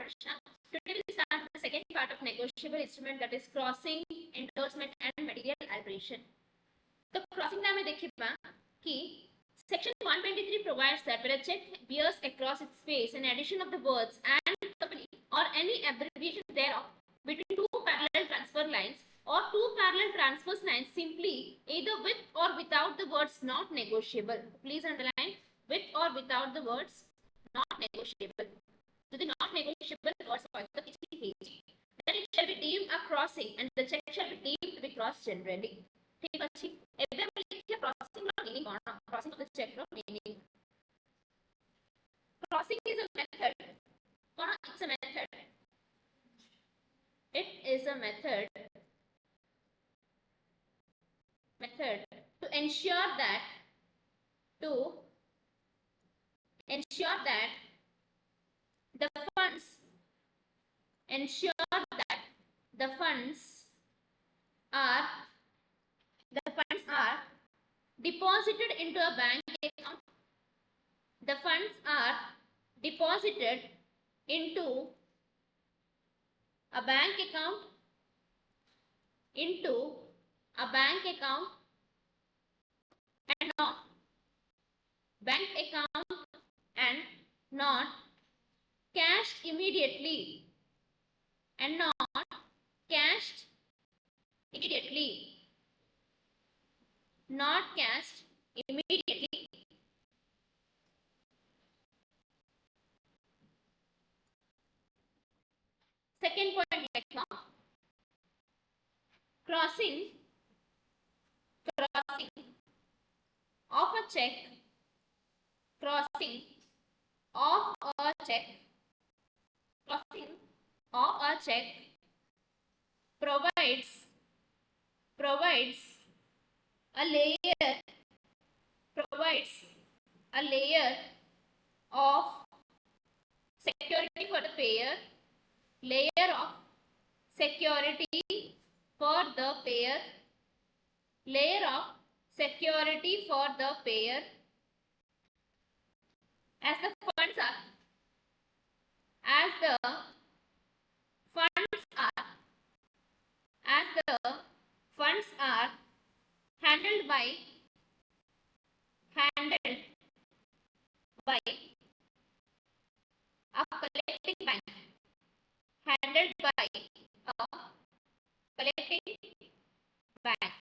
Krishna. Today we start the second part of negotiable instrument, that is crossing, endorsement and material alteration. तो crossing में देखिए कि section 123 provides that when a check bears across its face an addition of the words and company or any abbreviation thereof between two parallel transfer lines or two parallel transverse lines simply either with or without the words not negotiable. Please underline with or without the words not negotiable. So the not negotiable words are the page. Then it shall be deemed a crossing and the check shall be deemed to be crossed generally. ठीक अच्छी एबे में लिखिए crossing का meaning कौन है? Crossing of the check का meaning. Crossing is a method. कौन है? It's a method. It is a method to ensure that the funds are deposited into a bank account. The funds are deposited into a bank account and not cashed immediately Second point, crossing of a check provides a layer of security for the payer, as the funds are handled by a collecting bank.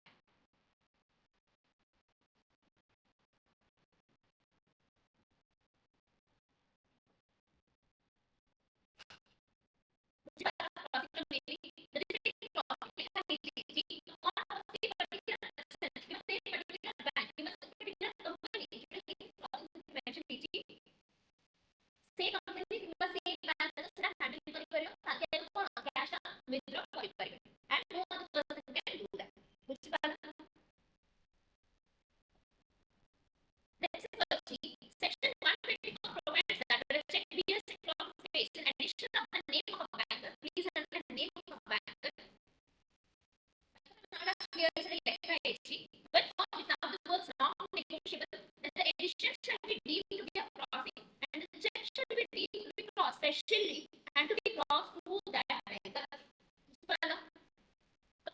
Specially and to be crossed through that banker.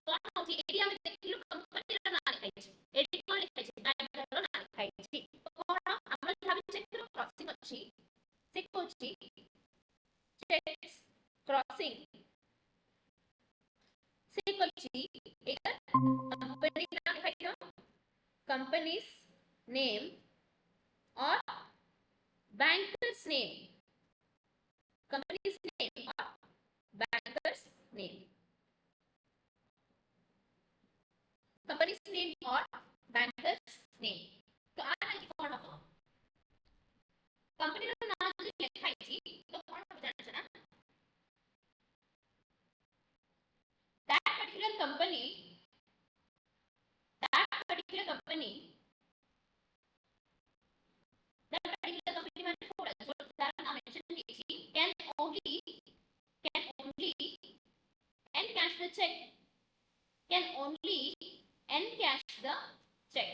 कौन सी area में देखिए company रा ना लिखाई छै edit में लिखाई छै बैंकर रा ना लिखाई छै कोन हमर भाबी चेक करो क्रॉसिंग अछि से कोछि चेक्स क्रॉसिंग से कोछि एक कंपनी ना लिखाई दो कंपनीज नेम और banker's name. Company's name or banker's name. Company's name or banker's name. तो आना कि कौन हो? कंपनी का नाम जो लिखाई थी तो कौन बताना चाहिए ना? That particular company मैंने थोड़ा जो सारा नाम मेंशन की थी can only encash the check.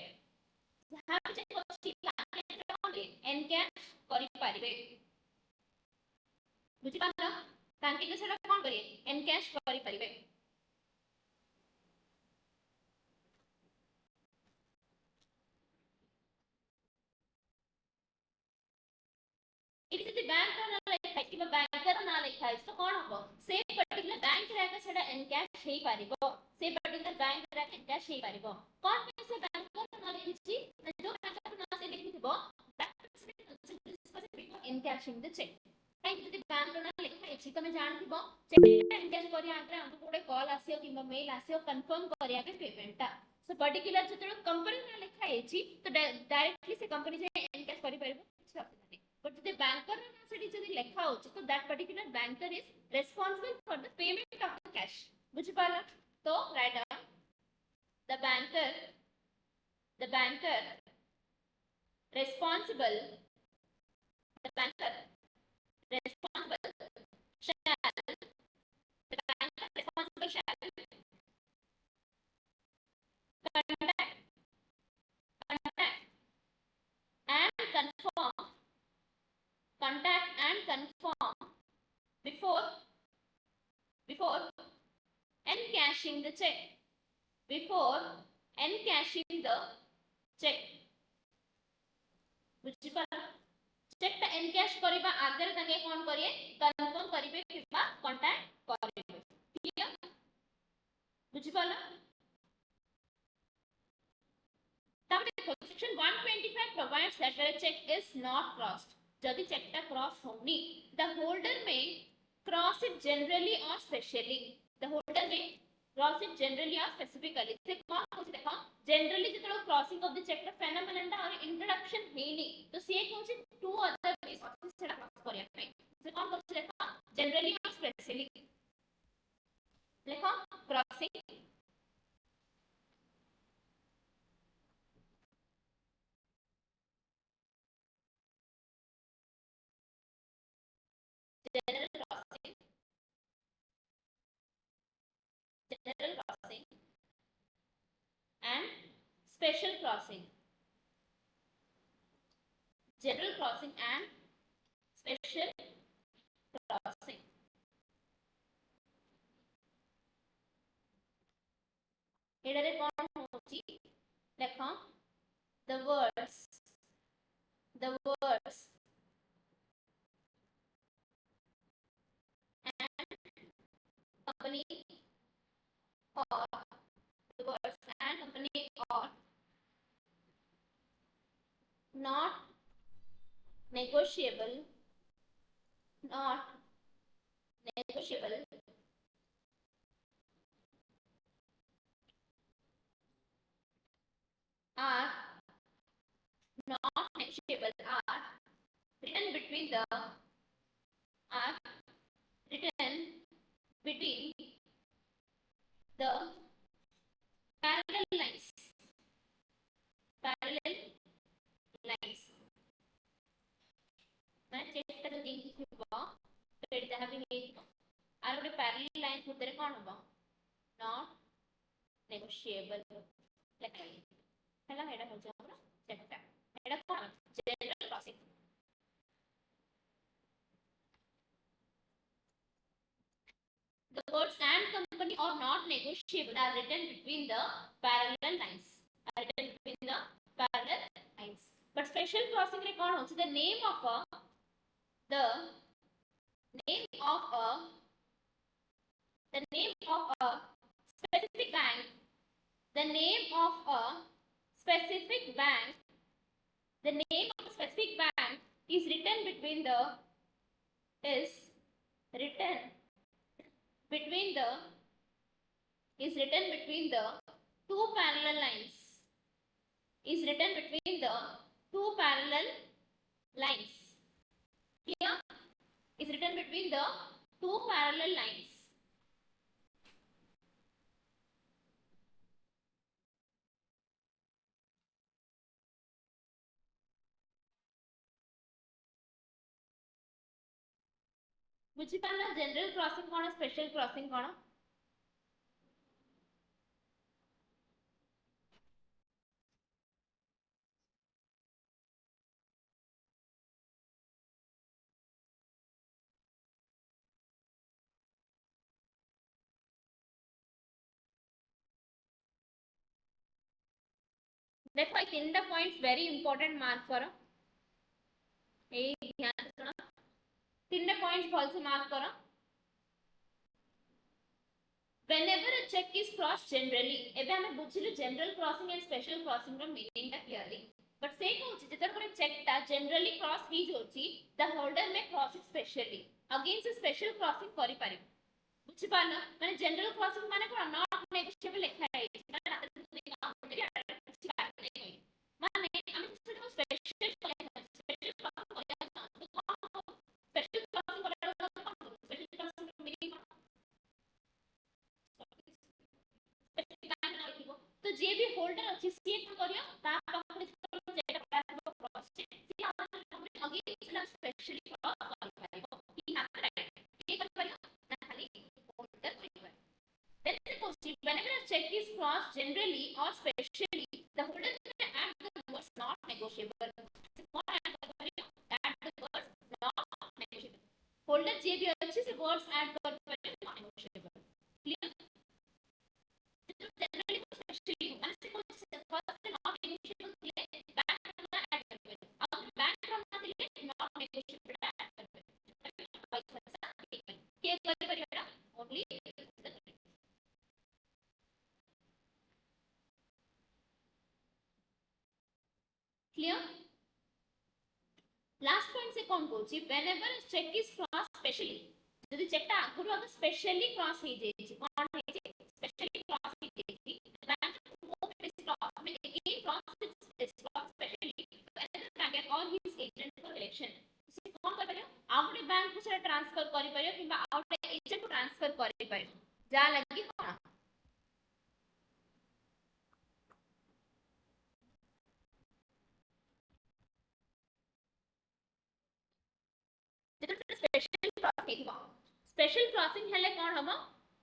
ଯାହା check ଅଛି encash କରି ପାରିବେ बुझि पाला तांके सेटा कोन करिए एनकैश करि परिबे इट इज द बैंक ना लिखा कि बैंकर ना लिखा तो कोन हो से पर्टिकुलर बैंक रे सेटा एनकैश हेई परिबो से पर्टिकुलर बैंक रे एनकैश हेई परिबो कोन पे से बैंकर ना लिखिछि जो बैंकर ना से लिखिथिबो एनकैशिंग द चेक काई जदि बैंक ना लिखा अछि तमे जानथिबो चेक एनकैश करिया आगे हमको गोटे कॉल आसियो कि मेल आसियो कंफर्म करिया के पेमेंट सो पर्टिकुलर जतरो कंपनी ना लिखा अछि तो डायरेक्टली से कंपनी जे एनकैश करि परिबो but the banker na sedi jodi lekha hochi so that particular banker is responsible for the payment of the cash बुझ पाला तो write down the banker responsible the banker responsible shall the banker responsible shall contact and confirm before encashing the check before encashing the check बुझि पाला check ता encash करिबा आगे ताके कोन करिए कंफर्म करिवे किबा कांटेक्ट करिवे क्लियर बुझि पाला तब देखो section 125 provides that a check is not crossed जदि चेक ता क्रॉस होनी the holder may cross it generally or specially the holder may cross it generally or specifically से कोन होछि देखो generally जतलो क्रॉसिंग ऑफ द चेक ता phenomenon ता और इंट्रोडक्शन हेनी तो से होछि टू अदर वेज सेटा क्रॉस करिया पे से कोन होछि देखो generally or specially देखो crossing general crossing and special crossing general crossing and special crossing एडरे कोन होची देखो the words and company or the words and company or not negotiable are not negotiable are written between the are written between the parallel lines मैं चेष्टा तो देखि थिबो तो एटा having हेइथिबो are गोटे parallel lines भितर कोन हबो not negotiable लेखाई हला हेडा हो जाबो चेष्टा एटा कोन general crossing the words and company are not negotiable are written between the parallel lines but special crossing रे कोन होछि the name of a the name of a specific bank the name of a specific bank is written between the two parallel lines is written between the two parallel lines clear is written between the two parallel lines बुझी पाला general crossing कोन special crossing कोन देखो ये तीनटा points very important mark करो ए ध्यान से सुनो तीनटा पॉइंट्स भल से मार्क करो whenever a check is crossed generally एबे हमें बुझिलु general crossing and special crossing रो मीनिंग टा क्लियरली बट से कहूची जेतर पर चेक टा जनरली क्रॉस ही जोची the holder may cross it specially again से स्पेशल क्रॉसिंग करि पारि बुझि पाना माने जनरल क्रॉसिंग माने कोन नॉट नेगोशिएबल लिखा है माने हम सेटा special special crossing special crossing special crossing meaning तो जे भी होल्डर अछि सी एक करियो ता पाखरे जेटा price cross see again इसला specially cross करि पारिबो की हाथ राइट ये कर पारियो ना खाली होल्डर करिबो then the question whenever a check is crossed generally or specially the holder may add the words not negotiable what add करियो add the words not negotiable holder जे भी अछि से वर्ड्स ऐड कर पारियो not negotiable clear generally especially and से कुछ first not negotiable दिए back करना ऐड कर पारियो अब back करना दिए not negotiable ऐड कर पारियो के कर पारियो only क्लियर लास्ट पॉइंट से कौन कहूची whenever a check is crossed specially जदि चेक टा आगुरु अगर स्पेशली क्रॉस हे जेची कोन हे जे स्पेशली क्रॉस हे जेची बैंक वो इस क्रॉस में अगेन क्रॉस इस क्रॉस स्पेशली अनदर बैंक और हिज एजेंट फॉर इलेक्शन से कौन कर परियो आउटे बैंक को से ट्रांसफर करि परियो किबा आउटे एजेंट को ट्रांसफर करि परियो जा लगी कोन स्पेशल क्रॉसिंग स्पेशल क्रॉसिंग हेले कोन हम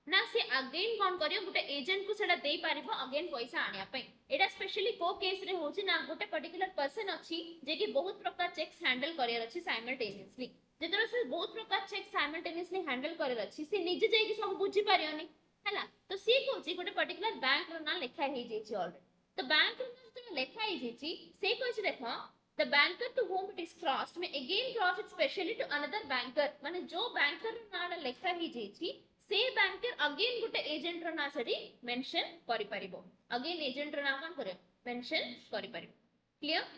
ना से अगेन कोन करियो गुटे एजेंट को सेटा देई पारिबो अगेन पैसा आनिया पई एटा स्पेशली को केस रे होची ना गुटे पर्टिकुलर पर्सन अछि जे कि बहुत प्रकार चेक्स हैंडल करियर अछि साइमल्टेनियसली जेतरो से बहुत प्रकार चेक साइमल्टेनियसली हैंडल करियर अछि से निजे जाई कि सब बुझी पारियोनी हैला तो सी कहूची गुटे पर्टिकुलर बैंक रो ना लिखा हे जेची ऑलरेडी तो बैंक रो ना लिखा हे जेची से कहूची देखो the banker to whom it is crossed may again cross it specially to another banker माने जो banker ना लिखा ही जेची से banker again गुटे agent रो ना सरी mention करि परिबो again agent रो ना कोन करे mention करि परिबो क्लियर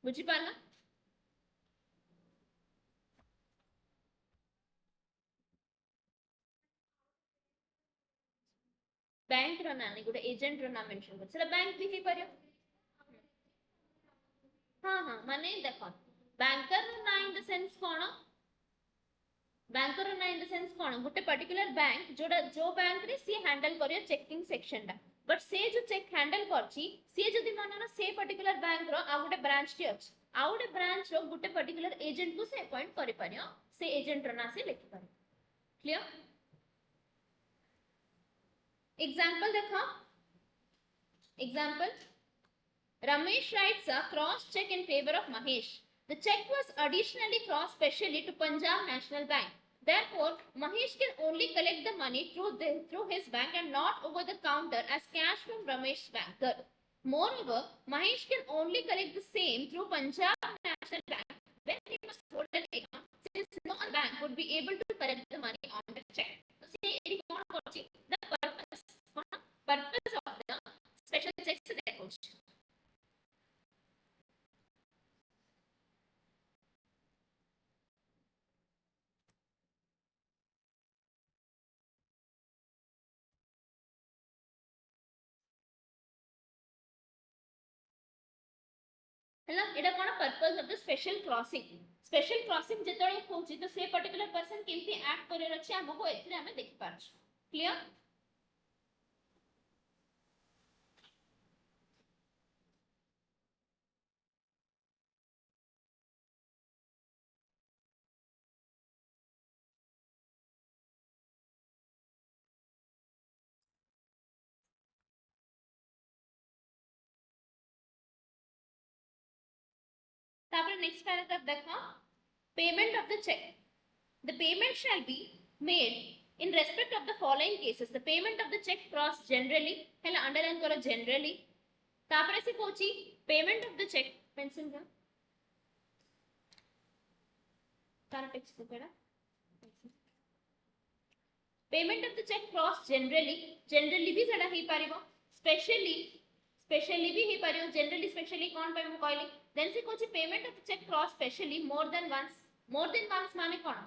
बुझी पाला बैंक रो ना गुटे agent रो ना mention कर सेला बैंक भी हे परियो हां हां माने देखो बैंकर ना इन द सेंस कोन बैंकर ना इन the sense cone Gute particular bank जोडा जो बैंक रे सी हैंडल करियो चेकिंग सेक्शन टा बट से जो चेक हैंडल करची सी जदी मानना से पर्टिकुलर बैंक रो आ गुटे ब्रांच टी अछि आ गुटे ब्रांच रो गुटे पर्टिकुलर एजेंट को से अपॉइंट करि परियो से एजेंट रो ना से लिखि परियो क्लियर एग्जांपल देखो example Ramesh writes a cross check in favor of Mahesh. The check was additionally crossed specially to Punjab National Bank. Therefore, Mahesh can only collect the money through his bank and not over the counter as cash from Ramesh's banker. Moreover, Mahesh can only collect the same through Punjab National Bank when he must hold an account, since no other bank would be able to collect the money on the check. So, say the purpose of the special checks records. हैला एटा कोन purpose of the special crossing जेतळे होची तो से particular person केमती act करे अछि हमको एथरे हमें देखि पाछ क्लियर तापर नेक्स्ट पैराग्राफ देखो payment of the cheque the payment shall be made in respect of the following cases the payment of the check crossed generally हैला अंडरलाइन करो generally तापर से कोची payment of the cheque mention कर तार text book है payment of the cheque cross generally भी सेटा हे पारिबो स्पेशली भी हे पारिबो जनरली स्पेशली कोन पे मु कहली देन से कोची payment of the cheque cross specially more than once माने कोन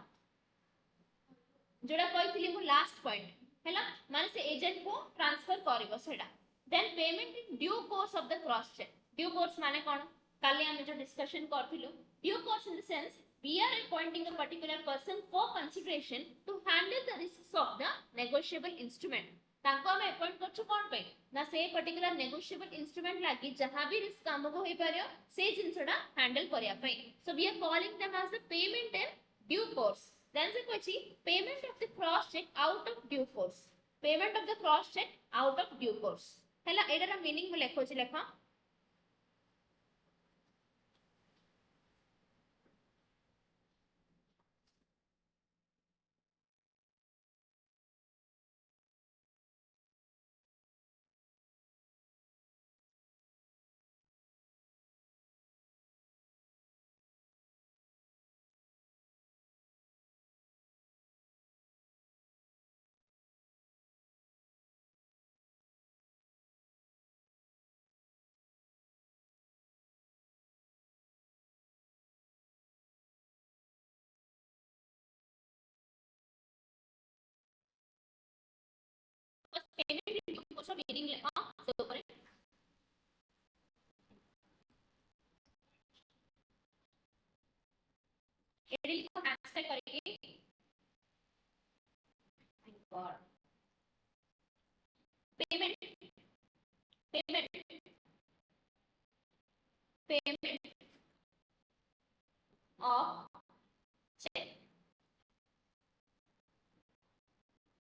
जोड़ा कहली मु लास्ट पॉइंट हैला माने से एजेंट को ट्रांसफर करबो सेटा then payment in due course of the cross cheque due course माने कोन काले हम जो डिस्कशन करथिलु due course in the sense we are appointing a particular person for consideration to handle the risks of the negotiable instrument ताको हम appoint करछु कोन पे ना से पर्टिकुलर नेगोशिएबल इंस्ट्रूमेंट लागी जहां भी रिस्क हमको होई पारियो से जिंसडा हैंडल करिया पई so we are calling them as the payment in due course then से कोची payment of the cross cheque out of due course payment of the cross cheque out of due course हैला एडरा meaning में लेखो छी लेखा payment in due course of meaning लेखा से ऊपर एडी लिखो हैशटैग करके god payment payment payment of cheque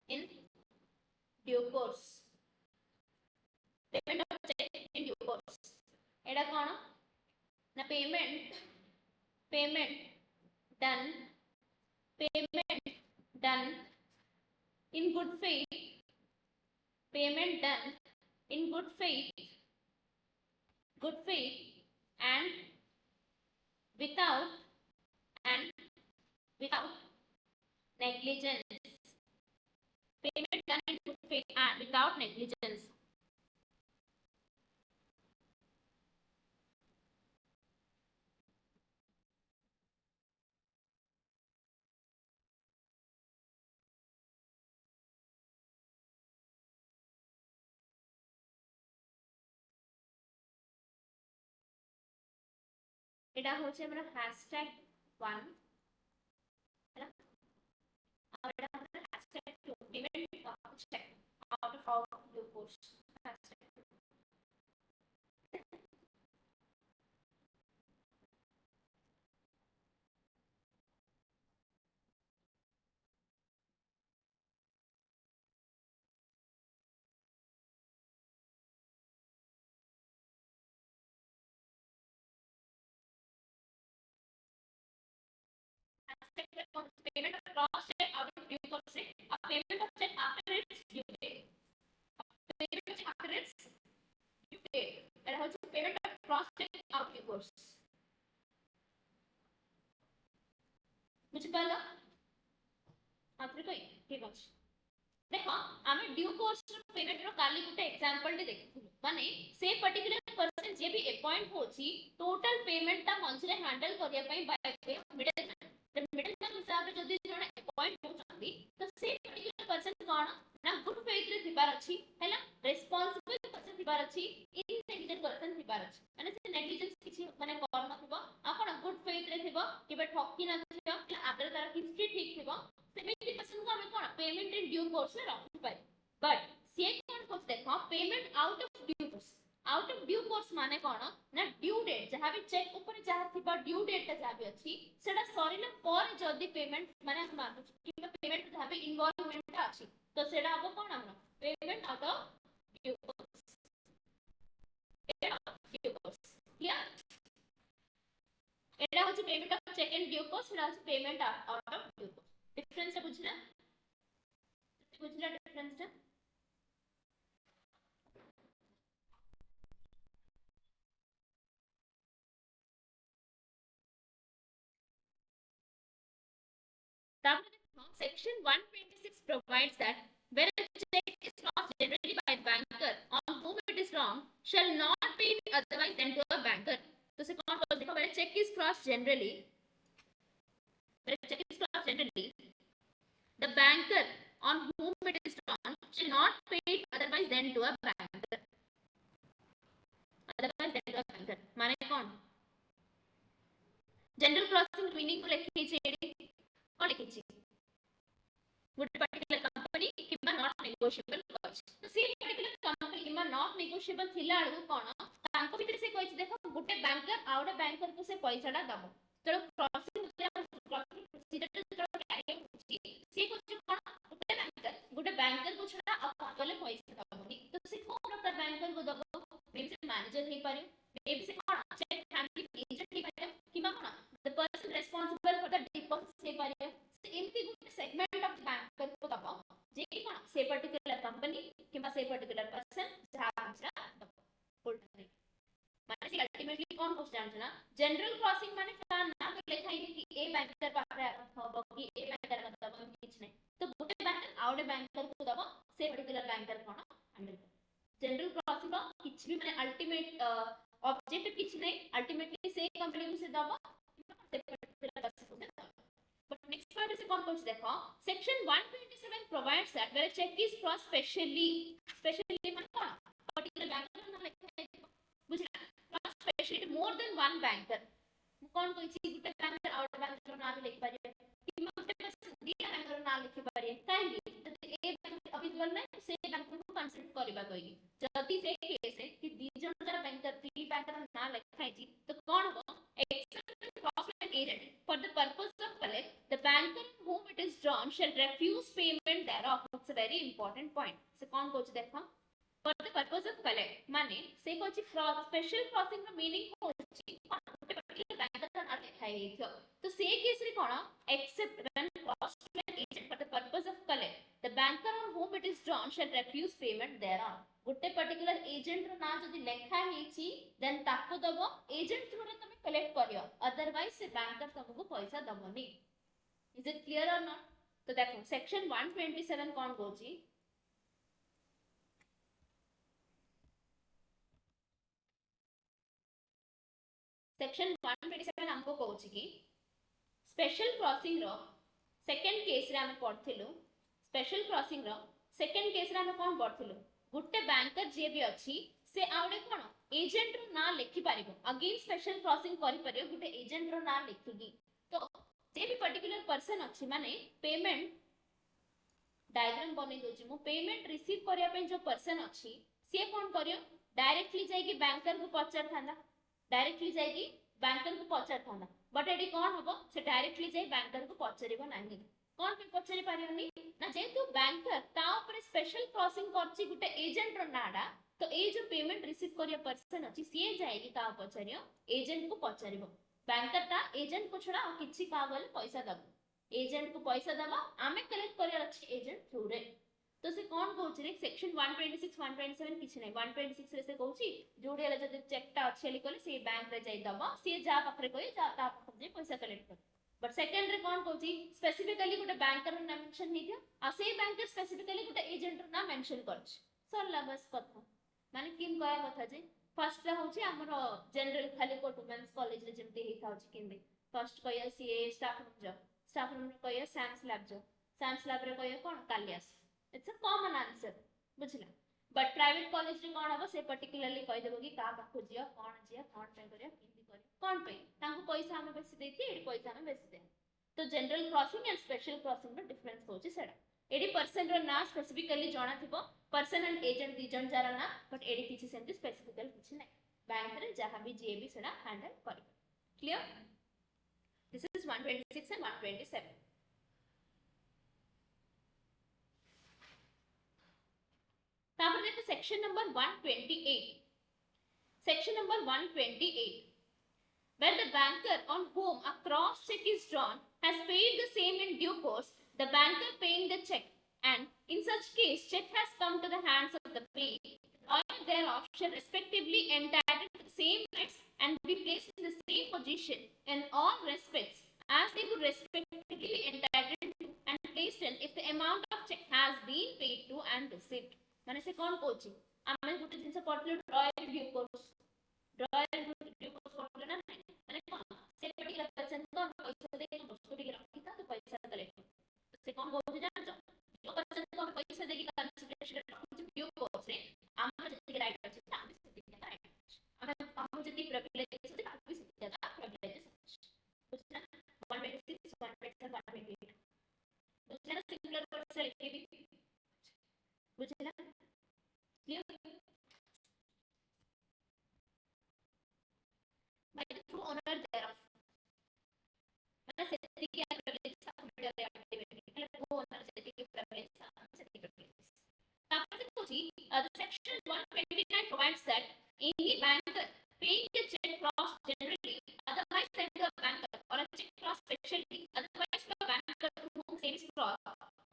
in due course payment of cheque in due course एडा कोन ना payment done payment done in good faith payment done in good faith and without negligence payment done in good faith and without negligence एटा होचे हमरा #1 हैला और एटा हमरा #2 payment of cheque out of due course payment of cross check out of due course से a payment of check after its due date payment of check after its due date एटा होचे payment of cross check out due course बुझ पाला आपरे कोई ठीक अछि देखो आमे ड्यू कोर्स पेमेंट रो काली गुटे एग्जांपल दे देखिथिलु माने से पर्टिकुलर पर्सन जे भी अपॉइंट होची टोटल पेमेंट ता मंथली हैंडल करिया पई बाय मिडल मैन हिसाब रे जदी जने अपॉइंट होचंदी तो से पर्टिकुलर पर्सन कोन ना गुड फेथ रे थिबार अछि हैला रिस्पांसिबल पर्सन थिबार अछि इननेग्लिजेंट पर्सन थिबार अछि माने से नेग्लिजेंस किछि माने कोन नथिबो आपण गुड फेथ रे थिबो केबे ठकी ना थिबो आदर तार हिस्ट्री ठीक थिबो सेमिति पर्सन को हमें कोन पेमेंट इन ड्यू कोर्स रे रखि पाइ बट से कोन कोस देखो payment out of due course माने कोन ना ड्यू डेट जहां भी चेक ऊपर जहां थिबा ड्यू डेट जहां भी अछि सेटा सरिला पर जदी पेमेंट माने मानु कि पेमेंट जहां भी इन्वॉल्वमेंट अछि तो सेटा हबो कोन हमरा payment out of due course clear एटा होची payment of cheque in due course सेटा होची payment out of due course difference बुझला difference Section 126 provides that when a check is crossed generally by a banker on whom it is drawn shall not pay otherwise than to a banker. तो से कौन बोल देखो when a check is crossed generally, the banker on whom it is drawn shall not pay it otherwise than to a banker. Otherwise than to a banker. माने कौन? General crossing meaning को लिखी चाहिए कौन लिखी चाहिए? Would a particular company किम्बा not negotiable cost. तो same particular company किम्बा not negotiable थिला आलू कौन? तांको भी से कोई देखो गुटे banker आउटे banker को से पैसा डा दबो. तो crossing procedure से कुछ कौन गुटे banker को छड़ा अकाउंट वाले पैसा दबो. तो से कौन प्रकार banker को दबो? maybe से manager ही पारे, maybe से कौन check handling agent ही पारे, किम्बा कौन the person responsible for the deposit से पारे. इनकी गुटे segment of banker को दबो. जे कौन से particular company किम्बा से particular person जहाँ छड़ा hold करें. माने से ultimately कौन कुछ जान ना general crossing माने क्या ना तो लिखा है कि ए बैंकर पारे हो कि ए बैंकर का दबो कुछ नहीं. तो गुटे बैंकर आउटे बैंकर को दबो से particular बैंकर कौन हैंडल कर. जनरल क्रॉसिंग का कुछ भी मैंने अल्टीमेट ऑब्जेक्टिव कुछ नहीं अल्टीमेटली से कंपनी को से दबो से पर्टिकुलर पर्सन को दबो. बट नेक्स्ट पॉइंट से कौन कुछ देखो section 127 provides that where cheque is cross specially मतलब कौन पर्टिकुलर बैंकर ना लिखा है बुझला cross specially more than one banker कौन कोई चीज गुटे बैंकर आउट बैंकर ना भी लिख पारे कि गुटे पर्सन दिया बैंकर ना लिख पारे काहे ए अभी बोल नहीं से बैंकर को कंसिडर करबा कोई जति से केस है कि दी जन जरा बैंकर थ्री बैंकर ना लिखा है जी तो कौन हो except cross agent for the purpose of collect the banker whom it is drawn shall refuse payment thereof. It's a very important point. So कौन कुछ देखो for the purpose of collect माने से कुछ special crossing का meaning होची particular banker का ना लिखा है तो से केस रे कौन except when crossed agent for the purpose of collect the banker on whom it is drawn shall refuse payment thereof. Gute particular agent रो ना जदी लेखा हेची देन ताको दबो एजेंट थ्रू रे तमे कलेक्ट करियो अदरवाइज से बैंकर तुमको पैसा दबोनी. इज इट क्लियर और नॉट? तो देखो सेक्शन 127 कौन कोची सेक्शन 127 हमको कोची की स्पेशल क्रॉसिंग रो सेकंड केस रे हम पढ़थिलु स्पेशल क्रॉसिंग रो सेकंड केस रे हम कोन पढ़थिलु गुटे बैंकर जे भी अछि से आउडे कोन एजेंट रो ना लिखि पारिबो अगेन स्पेशल क्रॉसिंग करि परियो गुटे एजेंट रो ना लिखिगी तो जे भी पर्टिकुलर पर्सन अछि माने पेमेंट डायग्राम बनै दोछि मु पेमेंट रिसीव करिया पे जो पर्सन अछि से कोन करियो डायरेक्टली जाई कि बैंकर को पचार थांदा डायरेक्टली जाई कि बैंकर को पचार थांदा बट एडी कोन होबो से डायरेक्टली जाई बैंकर को पचरिबो नाही कौन पे पचरी पारियोनी ना जेतु बैंकर ता ऊपर स्पेशल क्रॉसिंग करछि गुटे एजेंट रो नाडा तो ए जो पेमेंट रिसीव करिया पर्सन अछि से जाएगी ता पचरियो एजेंट को पचरिबो बैंकर ता एजेंट को छोड़ा किछि का बोले पैसा दबो एजेंट को पैसा दबो आमे कलेक्ट करिया अछि एजेंट थ्रू रे तो से कौन कहउछि रे सेक्शन 126 127 किछि नै 126 रे से कहउछि जोडी वाला जदि चेकटा अछि लिखले से बैंक रे जाई दबो से जा पकरे कोई जा ता पकरे पैसा कलेक्ट कर. बट सेकंड रे कोन कोची स्पेसिफिकली गुटे बैंकर ना मेंशन नै दिया आ से बैंकर स्पेसिफिकली गुटे एजेंट ना मेंशन करछ सरला बस कथा माने किन कया कथा जे फर्स्ट रे होची हमर जनरल खाली कोट वुमेन्स कॉलेज रे जेमते हे थाउची किन फर्स्ट कया सीए स्टाफ रूम रे कया साइंस लैब रे कया कोन कालियास इट्स अ कॉमन आंसर बुझला बट प्राइवेट कॉलेज रे कोन हबो से पर्टिकुलरली कहि देबो कि का पाखो जिया कोन पे करिया किंदी करिया कोन पे तांको पैसा हम बेसी देथि एडी पैसा हम बेसी दे तो general crossing and special crossing रो डिफरेंस होची सेडा एडी पर्सन रो ना स्पेसिफिकली जाना थिबो पर्सन एंड एजेंट दी जन जारा ना बट एडी किछि सेंति स्पेसिफिकल किछि नै बैंक रे जहां भी जे भी सेडा हैंडल करि क्लियर दिस इज 126 एंड 127 तापर देखो section number 128 section number 128 where the banker on whom a cross check is drawn has paid the same in due course the banker paying the check and in such case check has come to the hands of the payee or thereof shall respectively entitled to the same rights and be placed in the same position in all respects as they would respectively entitled listen if the amount of check has been paid to and received. माने से कौन कोची आमे गुटे जिनसे पढ़ले royal due course पढ़ले ना माने कौन से पर्टिकुलर पर्सन को पैसा दे वस्तु टिके रखिता तो पैसा कलेक्ट से कौन कोची जान जो पर्सन को पैसा देकी कंसिडरेशन रखि ड्यू कोर्स रे आमे जति राइट अछि आमे सेति राइट आमे जति प्रिविलेज अछि आमे सेति प्रिविलेज बुझना 126 127 128 बुझना सिंगुलर वर्ड से लिखे भी बुझना clear by the true owner thereof mana seti ki privilege sa computer activity मतलब वो owner seti ki privilege sa seti privilege तापर से पूछी the section 129 provides that any banker paying a check cross generally otherwise sent to a banker or a check cross specially otherwise to a banker to whom same is cross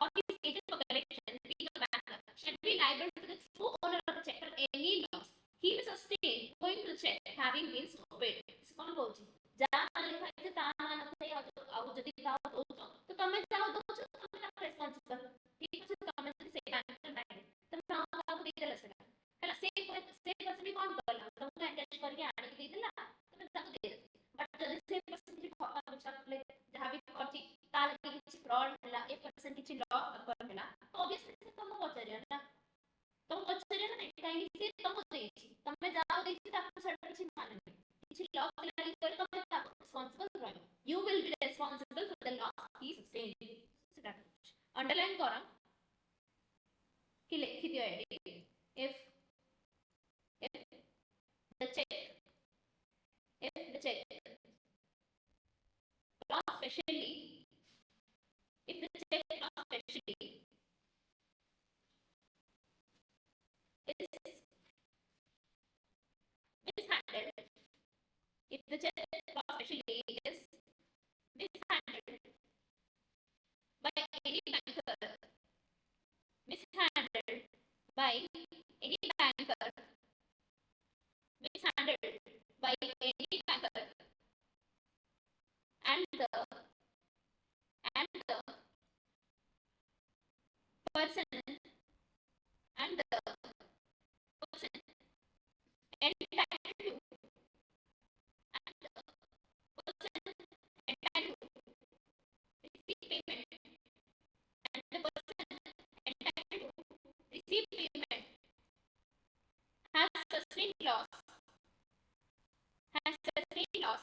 or his agent for collection being a banker shall be liable to the true owner of the check for any loss he will sustain going to the check having been paid कौन बोलची जा लिखा है ताना नते आउ जदी दाव दो तो तमे जाओ दो तो तमे रेस्पोंसिबल ठीक है तमे से बैंकर नहीं तमे दाव दे देला सका हला से पर्सन भी कौन करला तमे अटैच करके आने दे देला तमे दाव दे बट जदी से पर्सन भी मतलब जहां भी करची ताला के किछि फ्रॉड होला ए पर्सन किछि लॉस करला तो ऑब्वियसली तमे पचरिया ना तमे पचरिया ना काई से तमे देछि तमे जाओ देछि ताको सर किछि माने responsible you will be responsible for the loss he sustained underline करा कि लिखी दिया है if the check loss specially if the check loss specially is mishandled if the check loss specially is mishandled by any banker mishandled by any banker mishandled by any banker and the person and the person entitled to receive payment and the person entitled to receive payment has sustained loss has sustained loss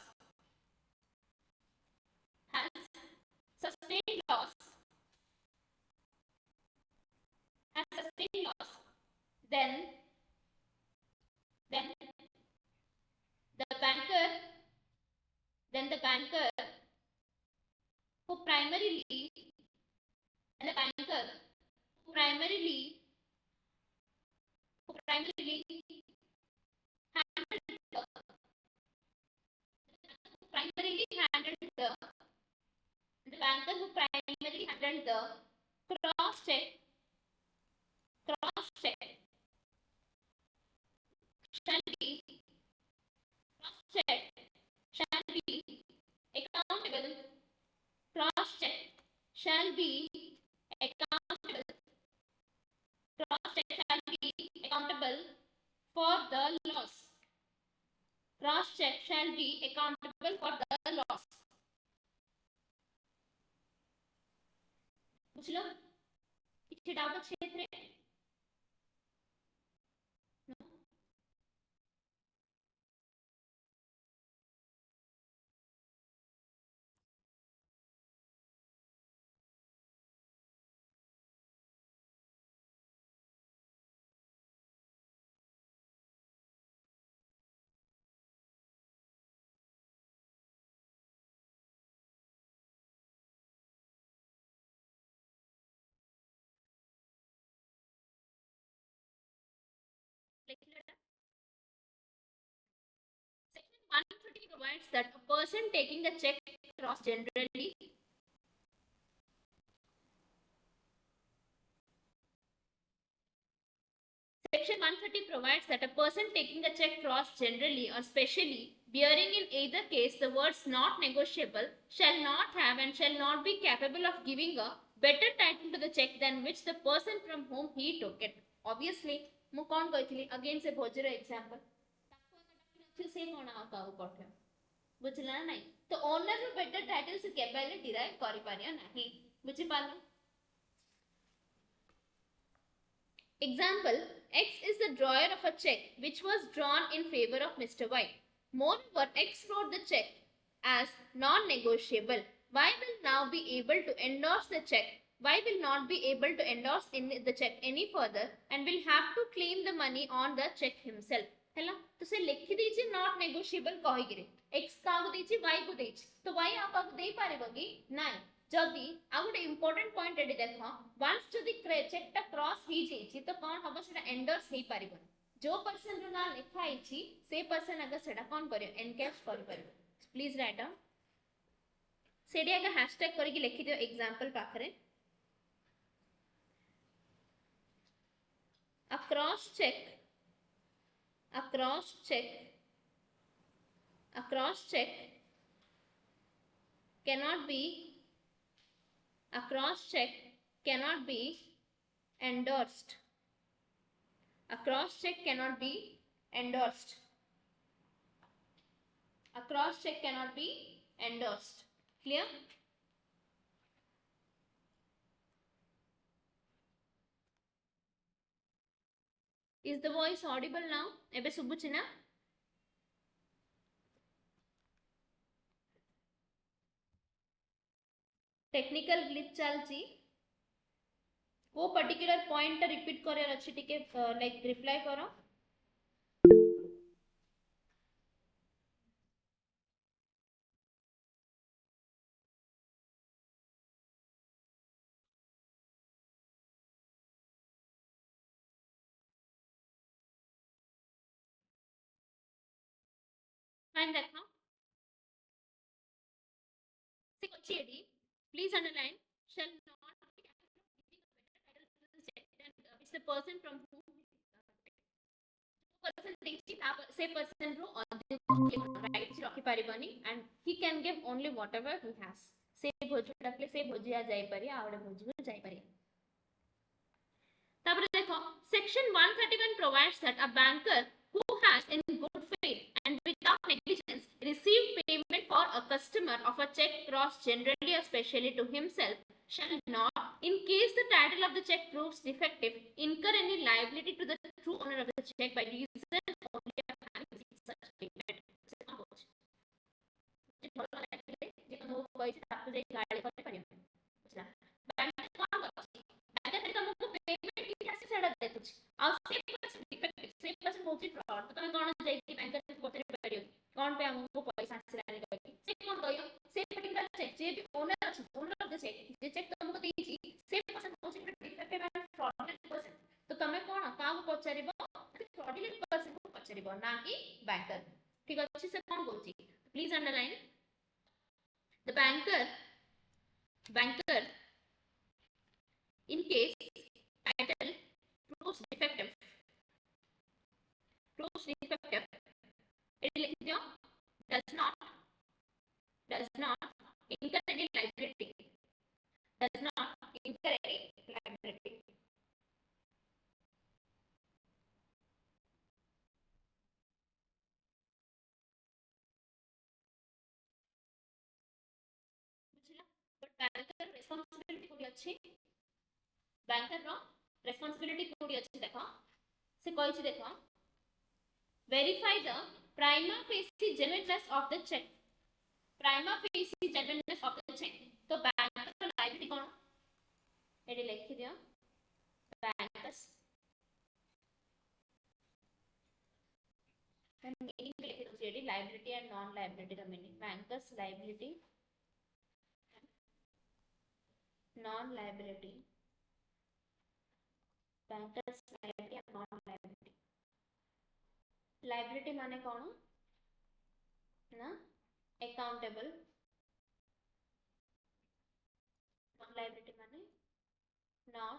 then the banker who primarily handled the cross check shall be accountable cross-check shall be accountable cross-check shall be accountable for the loss cross-check shall be accountable for the loss बुझलो किसी doubt क्षेत्र Section 130 provides that a person taking the check cross generally Section 130 provides that a person taking the check cross generally or specially bearing in either case the words not negotiable shall not have and shall not be capable of giving a better title to the check than which the person from whom he took it. Obviously ମୁଁ କଣ କହିଥିଲି again ସେ ଭୋଜିର example ସେ କଣ ଆଉ କାହାକୁ ପଠେଇବ ବୁଝିଲା ନା ନାଇଁ ତ ଓନର ର ବେଟର ଟାଇଟଲ ସେ କେବେ ହେଲେ ଡିରାଇଭ କରିପାରିବ ନାହିଁ ବୁଝିପାରିଲ example X is the drawer of a check which was drawn in favor of Mr. Y. Moreover, X wrote the check as non-negotiable. Y will now be able to endorse the check. Y will not be able to endorse the check any further and will have to claim the money on the check himself. ହେଲା तो से लिखि देछि not negotiable कहि गिरे x का देछि y को देछि तो y आप दे पारिबो कि नाही जदि आ गोटे इंपोर्टेंट पॉइंट एडी देखो वंस जदि चेक टा क्रॉस ही जेछि तो कोन हबो सेटा एंडोर्स हे पारिबो जो पर्सन रो ना लिखा आइछि से पर्सन अगर सेटा कोन करियो एनकैश करि पारिबो प्लीज राइट डाउन सेडी अगर हैशटैग करि कि लिखि दियो एग्जांपल पाखरे a cross check cannot be a cross check cannot be endorsed a cross check cannot be endorsed a cross check cannot be endorsed clear is the voice audible now ebe subuchi na technical glitch चलची वो particular point repeat करार अच्छी टिके like reply करो fine देखो please underline shall not be it's the person from whom person say person ro rights रखि परिबनी and he can give only whatever he has से भोजी डाकले से भोजी आ जाई परी आउडे भोजी को जाई परी तापर देखो section 131 provides that a banker who has in good faith and without negligence received payment for a customer of a check crossed generally or specially to himself shall not, in case the title of the check proves defective, incur any liability to the true owner of the check by reason only of having received such payment. कौन पे हमको पैसा आसिलानी कहकी से कोन कहियो से particular check जे भी owner अछि owner of the cheque जे चेक तुमको देछि से पर्सन होछि डिफेक्टिव एंड फ्रॉडुलेंट पर्सन तो तमे कोन का को पचारिबो फ्रॉडुलेंट पर्सन को पचारिबो ना कि बैंकर ठीक अछि से कोन कहछि please underline the banker in case title proves defective it does not incur any liability but banker responsibility कोडी अछि banker रो responsibility कोडी अछि देखो से कहै छी देखो verify the prima facie genuineness of the check तो banker रो liability कोन एडी लिखि दियो bankers meaning लिखि दो एडी liability and non liability रो meaning bankers liability non liability bankers liability and non liability liability माने कोन ना accountable non liability माने not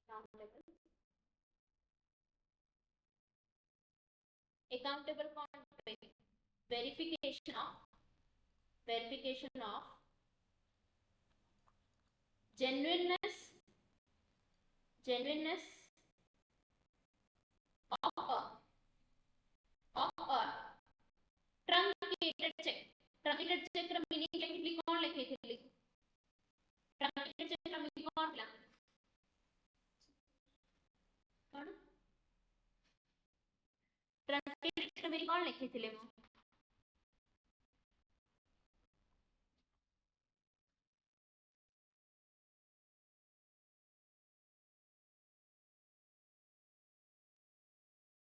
accountable accountable cone verification of genuineness genuineness of a truncated check. Truncated check ର meaning ଲେଖିଥିଲି କଣ ଲେଖିଥିଲି? Truncated check ର meaning କଣ ଥିଲା? କଣ? Truncated check ର meaning କଣ ଲେଖିଥିଲେ ମୁଁ?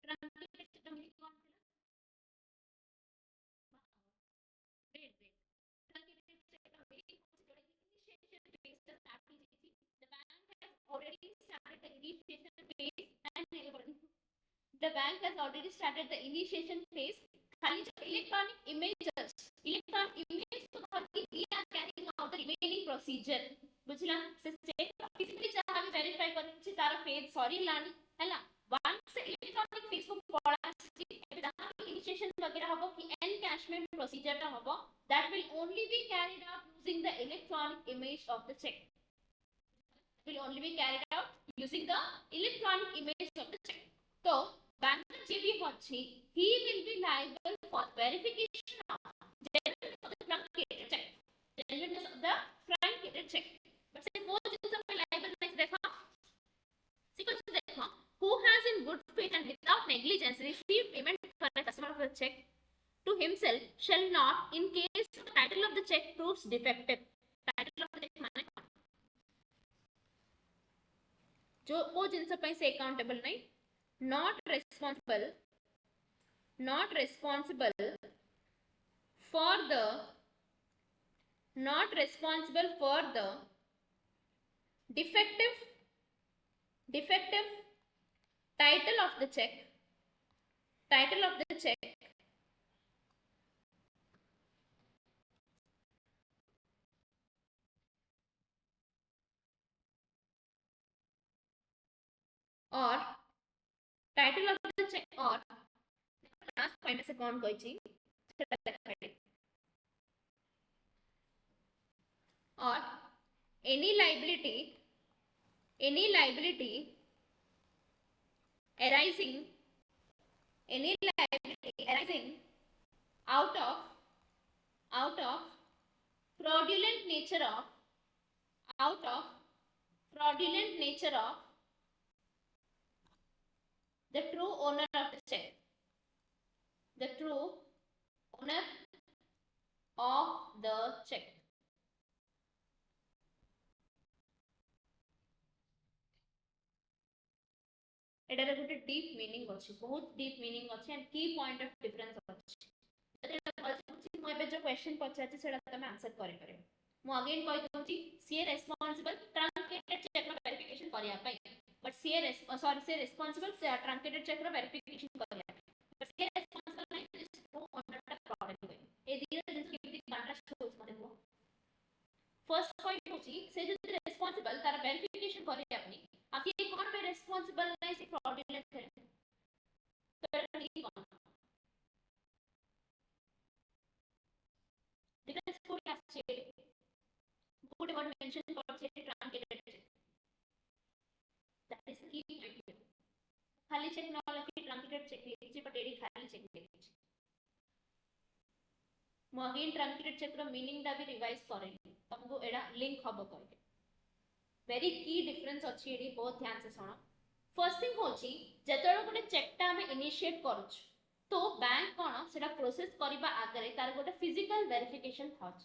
Truncated check ର meaning କଣ ଥିଲା? Wait. Truncated check ର meaning ହଉଛି initiation phase ଟା start ହେଇଯାଇଛି. The bank has already started the initiation phase and the bank has already started the initiation phase. खाली जो electronic images को धरती we are carrying out the remaining procedure. बुझला से चेक physically जहां भी verify करछि तार phase सरीलानी हैला. once electronic phase को पड़ा आछि एबे जहां भी initiation वगैरह हबो कि encashment procedure टा हबो that will only be carried out using the electronic image of the check. Will only be carried out using the electronic image of the check. So banker जे भी होछि he will be liable for verification of genuineness of the truncated check. Genuineness of the truncated check. But say वो जिस पे liable नहीं देखो sequence देखो who has in good faith and without negligence received payment for a customer of the check to himself shall not in case the title of the check proves defective. Title of the check माने जो वो जिन पे से accountable नहीं not responsible for the defective title of the check or title of the check or last point से कौन कहिछि or any liability arising out of fraudulent nature of the true owner of the check. The true owner of the check. एटार गोटे deep meaning अछि बहुत deep meaning अछि and की point of difference अछि जदि मु एबे जो क्वेश्चन पचाछि सेटा तमे आंसर करि परबे मु अगेन कहि दउछि सी रेस्पोंसिबल ट्रंकेटेड चेक रो वेरिफिकेशन करिया पई बट सी रेस्पोंसिबल ट्रंकेटेड चेक रो वेरिफिकेशन करिया बट सी रेस्पोंसिबल नहीं ट्रू ओनर दा प्रॉब्लम हुए ए दियर जिंस केमिति कंट्रास्ट होछ मते को फर्स्ट पॉइंट होछि से जे रेस्पोंसिबल तार वेरिफिकेशन करिया पई आप ये कौन पे रेस्पोंसिबल नहीं से फ्रॉडुलेंट है तो नहीं कौन डिफरेंस को क्या चाहिए गुड वन मेंशन कर से ट्रंकेटेड दैट इज की पॉइंट खाली चेक न लखी ट्रंकेटेड चेक लिखी बट एडी खाली चेक लिखी मो अगेन ट्रंकेटेड चेक रो मीनिंग दा भी रिवाइज करे तुमको एडा लिंक हबो कहके वेरी की डिफरेंस अछि एडी बहुत ध्यान से सुनो फर्स्ट थिंग होची जेतरो गोटे चेकटा हम इनिशिएट करूछ तो बैंक कोन सेटा प्रोसेस करबा आगरे तार गोटे फिजिकल वेरिफिकेशन थाच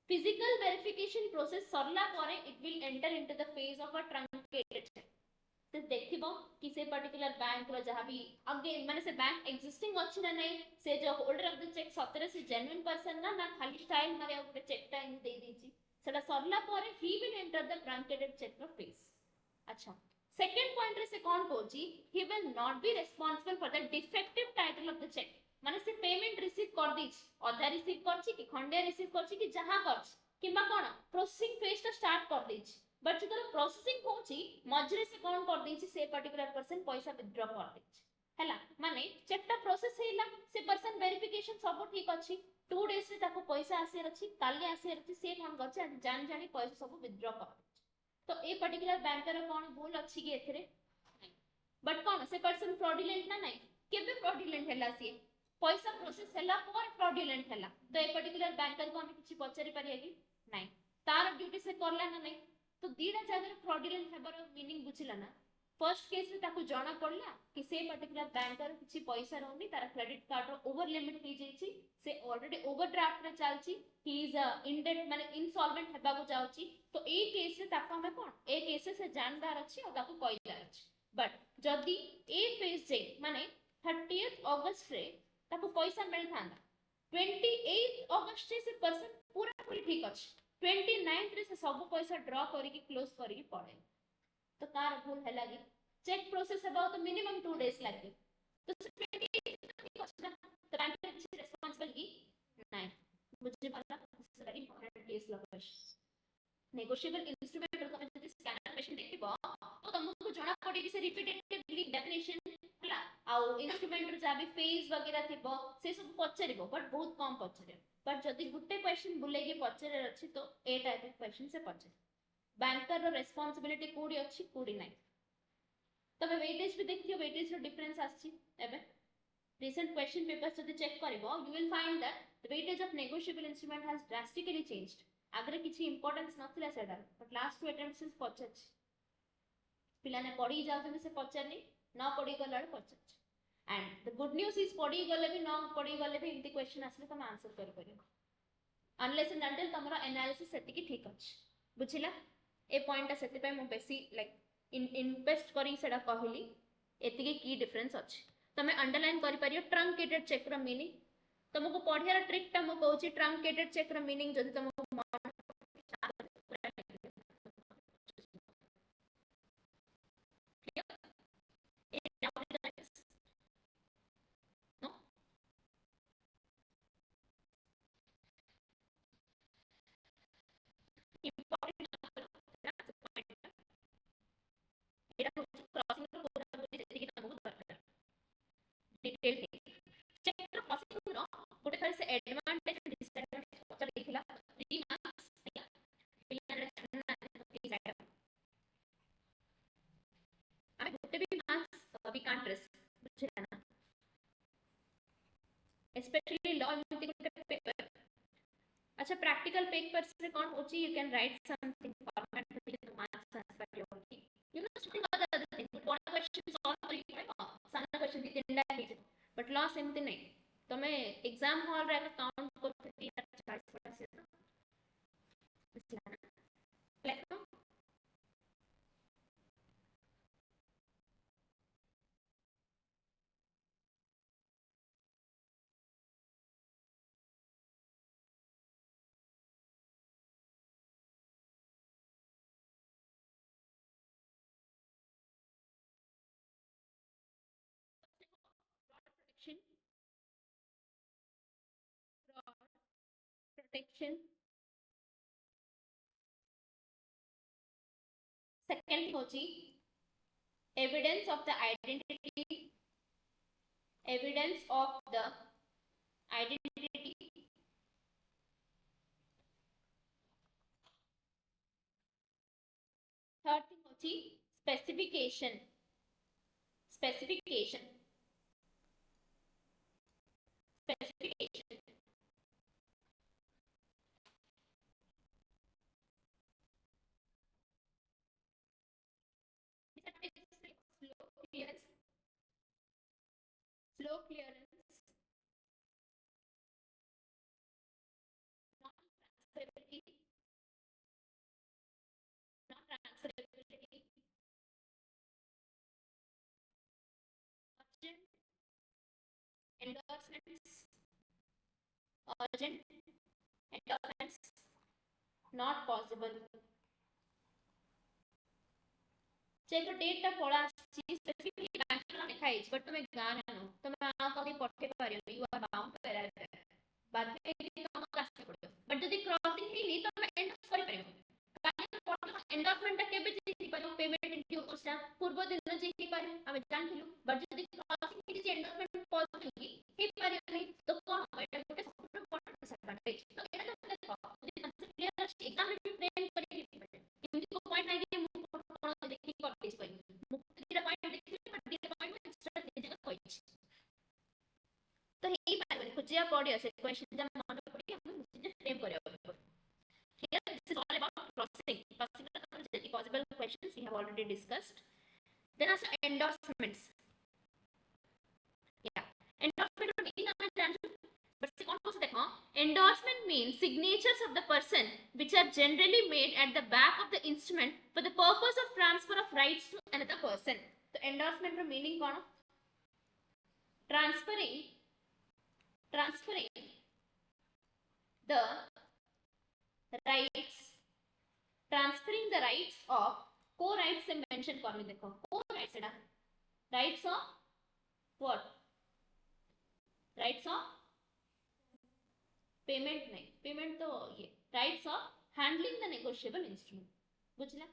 फिजिकल वेरिफिकेशन प्रोसेस सरला परे it will enter into the phase of a truncated cheque तो देखिबो कि से पर्टिकुलर बैंक रो जहां भी आगे माने से बैंक एग्जिस्टिंग अछि ना नहीं से जो होल्डर ऑफ द चेक सतरे से जेन्युइन पर्सन ना खाली स्टाइल मारे गोटे चेकटा इन दे देछि सेटा सरला परे he will enter the truncated cheque रो फेज अच्छा सेकंड पॉइंट रे से कोन कहूची he will not be responsible for the defective title of the cheque माने से पेमेंट रिसीव कर दिछ आधा रिसीव करछि कि खंडे रिसीव करछि कि जहां करछि किबा कोन प्रोसेसिंग फेज ता स्टार्ट कर दिछ बट जो प्रोसेसिंग होची मझरे से कोन कर दिछि से पर्टिकुलर पर्सन पैसा विथड्रॉ कर दिछ हैला माने चेकटा प्रोसेस हेला से पर्सन वेरिफिकेशन सब ठीक अछि 2 डेज रे ताको पैसा आसी अछि काली आसी अछि से कोन करछि जान जानी पैसा सब विथड्रॉ कर तो ए पर्टिकुलर बैंकर कौन भूल अच्छी कि एथरे बट कौन से पर्सन फ्रॉडुलेंट ना नहीं केबे फ्रॉडुलेंट हैला सी पैसा प्रोसेस हैला पर फ्रॉडुलेंट हैला तो ए पर्टिकुलर बैंकर को हम किछि पचारि परिया कि नहीं तार ड्यूटी से करला ना नहीं तो दीटा जगह फ्रॉडुलेंट हेबार मीनिंग बुझिला ना फर्स्ट केस रे ताको जाना पड़ला कि से पर्टिकुलर बैंकर किछि पैसा रहउनी तार क्रेडिट कार्ड रो ओवर लिमिट हो जाईची से ऑलरेडी ओवरड्राफ्ट रे चालची ही इज इन डेट माने इनसॉल्वेंट हेबा को जाउची तो ए केस रे ताको हमें कोन ए केस से जानदार अछि और ताको कहदार अछि बट जदी ए फेज जे माने 30th अगस्त रे ताको पैसा मिल थांदा 28 अगस्त से पर्सन पूरा पूरी ठीक अछि 29th रे से सब पैसा ड्रॉ करी की क्लोज करी की पड़े तो कार भूल है लगी चेक प्रोसेस अबाउट तो मिनिमम 2 days लगे तो 28 ठीक अछि ना तो बैंक में किसी रिस्पांसिबल की नहीं मुझे पता वेरी इंपॉर्टेंट केस लगे नेगोशिएबल इंस्ट्रूमेंट को जब स्कैनर क्वेश्चन देखिबो तो तुमको जणा पड़ी कि से रिपीटेडली डेफिनेशन हला आ इंस्ट्रूमेंट रे जाबी फेज वगैरह थिबो से सब पचरिबो बट बहुत कम पचरे बट जदी गुटे क्वेश्चन बुले के पचरे अछि तो ए टाइप ऑफ क्वेश्चन से पचरे बैंकर रो रिस्पांसिबिलिटी कोडी अछि कोडी नै तबे वेटेज भी देखियो वेटेज रो डिफरेंस आछि एबे recent question papers जदी चेक करबो you will find that the weightage of negotiable instrument has drastically changed आगरे किछि इंपोर्टेंस नथिला सेडा but last two attempts is पचछ पिलाने पढी जाउछन से पचरनी न पढी गलाड पचछ and the good news is पढी गले भी न पढी गले भी इनती क्वेश्चन आसले तुम आंसर कर परियो अनलेस एंड अंटिल तमरा एनालिसिस सेति की ठीक अछि बुझिला ए पॉइंट सेति पे मो बेसी लाइक इन्वेस्ट करी सेडा कहली एतिके की डिफरेंस अछि तमे अंडरलाइन करि परियो ट्रंकेटेड चेक रो मीनिंग तुमको पढियार ट्रिक ता मो कहूची ट्रंकेटेड चेक रो मीनिंग जदी तुमको डिटेल चेक रो प्रोसेसिंग रो गोटे थर से एडवांटेज डिसएडवांटेज पचर देखिला 3 मार्क्स I गोटे भी मार्क्स वी कांट रिस्क बुझिला ना स्पेशली लॉ एमती गोटे पेपर अच्छा प्रैक्टिकल पेपर से कौन होची you can write something format with marks answer Yogi you know something other thing one question solve करी पड़े सारा क्वेश्चन भी तिनडा है बट लॉ सेमती नहीं तमे एग्जाम हॉल रे काउंट को 30 40 ना लाइक protection second होची evidence of the identity third thing होची specification slow clearance non-transferability urgent endorsements not possible cheque date ता पड़ा स्पेसिफिकली बैंक में लिखा है बट तुम्हें गाना नो तुम्हें आ कभी पढ़ते पारियो you are bound to arrive बाद में तुम कास्ट पड़ो बट जदी क्रॉसिंग ही नहीं तो मैं एंडोर्स कर परियो काहे एंडोर्समेंट ता केबे जी परियो पेमेंट ड्यू उसना पूर्व दिन जी ही परियो हम जानथिलु बट जदी क्रॉसिंग ही एंडोर्समेंट पॉसिबल ही परियो नहीं तो कोन एटा गोटे सबसे इंपोर्टेंट डिसएडवांटेज तो एटा तो देखो जदी कंसेप्ट क्लियर अछि एग्जाम में भी ट्रेन करी केमती को पॉइंट नहीं क्वेश्चन हम मन पड़ी हम फ्रेम करियो here this is all about crossing the possible questions we have already discussed. Then also endorsements. Yeah, endorsement meaning हम जानते हैं, but से कौन कौन सा देखो, endorsement means signatures of the person which are generally made at the back of the instrument for the purpose of transfer of rights to another person. तो endorsement का meaning कौन? transferring the rights, transferring the rights of co-rights से mention करने देखो, co-rights एडा rights of what? Rights of payment नहीं, payment तो ये rights of handling the negotiable instrument, बुझला?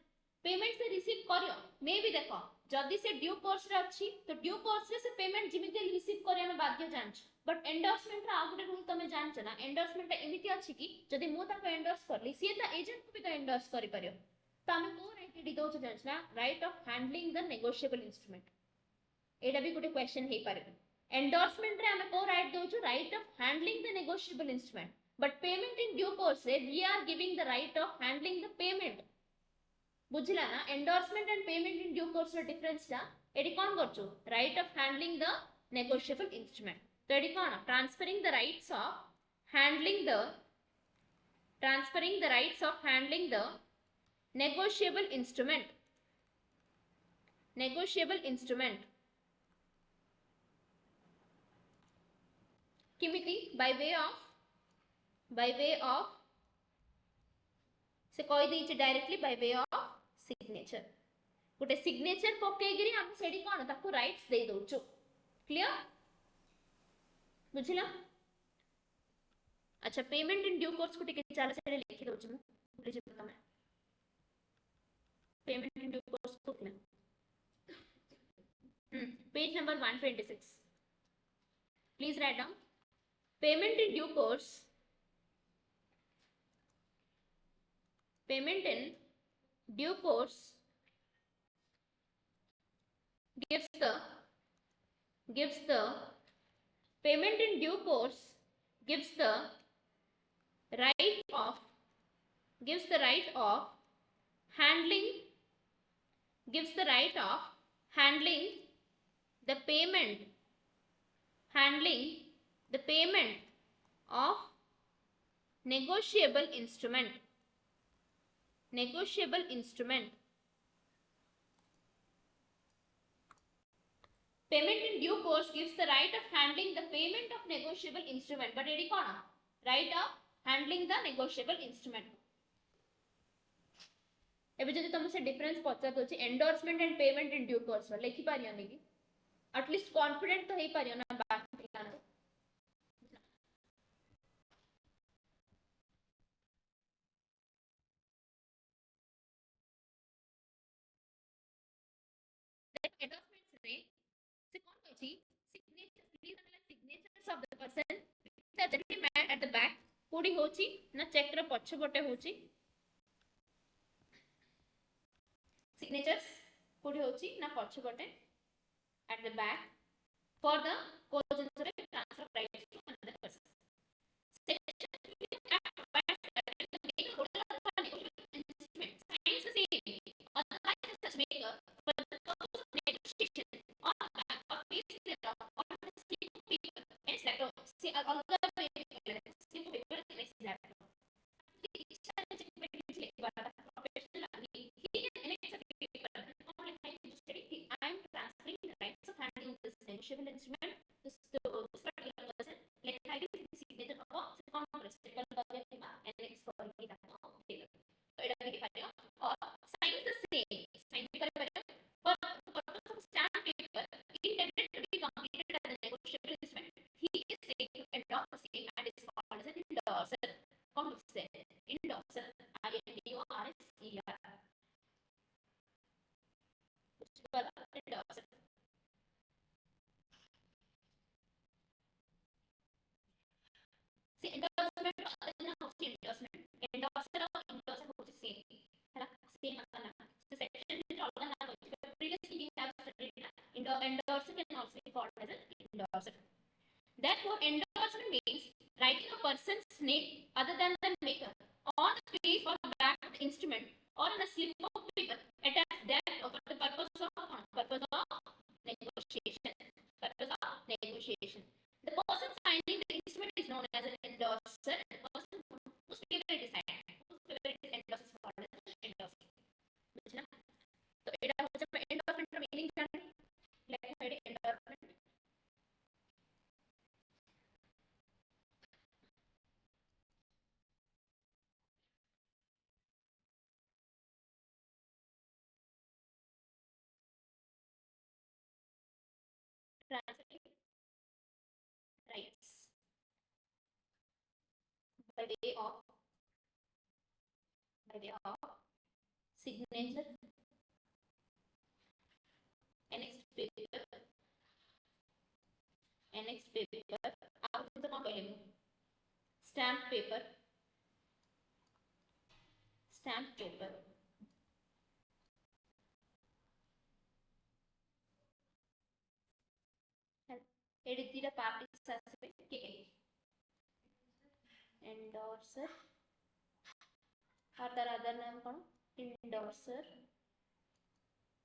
पेमेंट से रिसीव करियो मे भी देखो जदी से ड्यू कोर्स रे अछि तो ड्यू कोर्स रे से पेमेंट जिमिति रिसीव करिया में बाध्य जानछ, बट एंडोर्समेंट रा आगुटे रूल तमे जानछ ना, एंडोर्समेंट ता एमिति अछि कि जदी मु ताको एंडोर्स करली सी ता एजेंट को भी तो एंडोर्स करि परियो, तो हम को राइट डी दोछ जानछ ना, right of handling the negotiable instrument, एडा भी गुटे क्वेश्चन हे पारे। एंडोर्समेंट रे हम को राइट दोछ right of handling the negotiable instrument, but payment in due course रे we are giving the right of handling the payment, बुझला ना? Endorsement and payment in due course रे डिफरेंस ता एडी कोन करछु, right of handling the negotiable instrument, तो एडी कोन transferring the rights of handling the negotiable instrument किमिति by way of से कहि दै छै directly by way of signature, गोटे सिग्नेचर पकेगिरी हम सेडी कोन ताको राइट्स दे दोछु, क्लियर बुझिला? अच्छा पेमेंट इन ड्यू कोर्स को टिके चला से लिखि दोछु मु बुझि तमे पेमेंट इन ड्यू कोर्स को ना page number 126 please write down payment in due course, payment in due course gives the payment in due course gives the right of handling the payment of negotiable instrument. Payment in due course gives the right of handling the payment of negotiable instrument, but एडी कोन right of handling the negotiable instrument। एबे जदि तुम से difference पचार दोछि endorsement and payment in due course लिखि पारियो नि कि एटलीस्ट कॉन्फिडेंट तो हे पारियो ना बात पिलाना एंडोर्समेंट्स रे से कोन होछि signatures of the person that is man at the back कोडी होछि ना चेक रे पछ बटे होछि signatures कोडी होछि ना पछ बटे at the back for the co-agency transfer of rights to another person। Section 3 of Act provides that the maker holder of the negotiable instrument signs the same authorizes such maker for the purpose of negotiation on back or face thereof or the slip of paper and letter say other paper is letter professional he can annex a paper I am transferring the rights of handling this negotiable instrument to this particular person, let I give the signature of a Congress and next for the or sign the same sign for purpose of stamp paper intended to be completed as a negotiable instrument. He is said to endorse the same and is called as an endorser. Endorser I-N-D-O-R-S-E-R. Endorser. See endorsement endorsement endorser और endorser होते same है ना same अपना so section में जो अलग नाम होते हैं previously we have studied endorser can also be called as an endorser। Therefore endorsement means writing of person's name other than the maker on the face or back of the instrument or on a slip of paper attached there for the purpose of negotiation. Purpose of negotiation. The person signing the instrument is known as an endorser. And the person whose paper it is signed, whose paper it is endorsed is called as endorser. बुझना? तो एटा होचे endorsement रो meaning जाने लेकिन एडी endorsement transferring rights by way of signature, annexed paper, आप तो कौन कहेंगे stamp paper एडी तीरा पार्टीज आसे के endorser और तार अदर नाम कौन endorser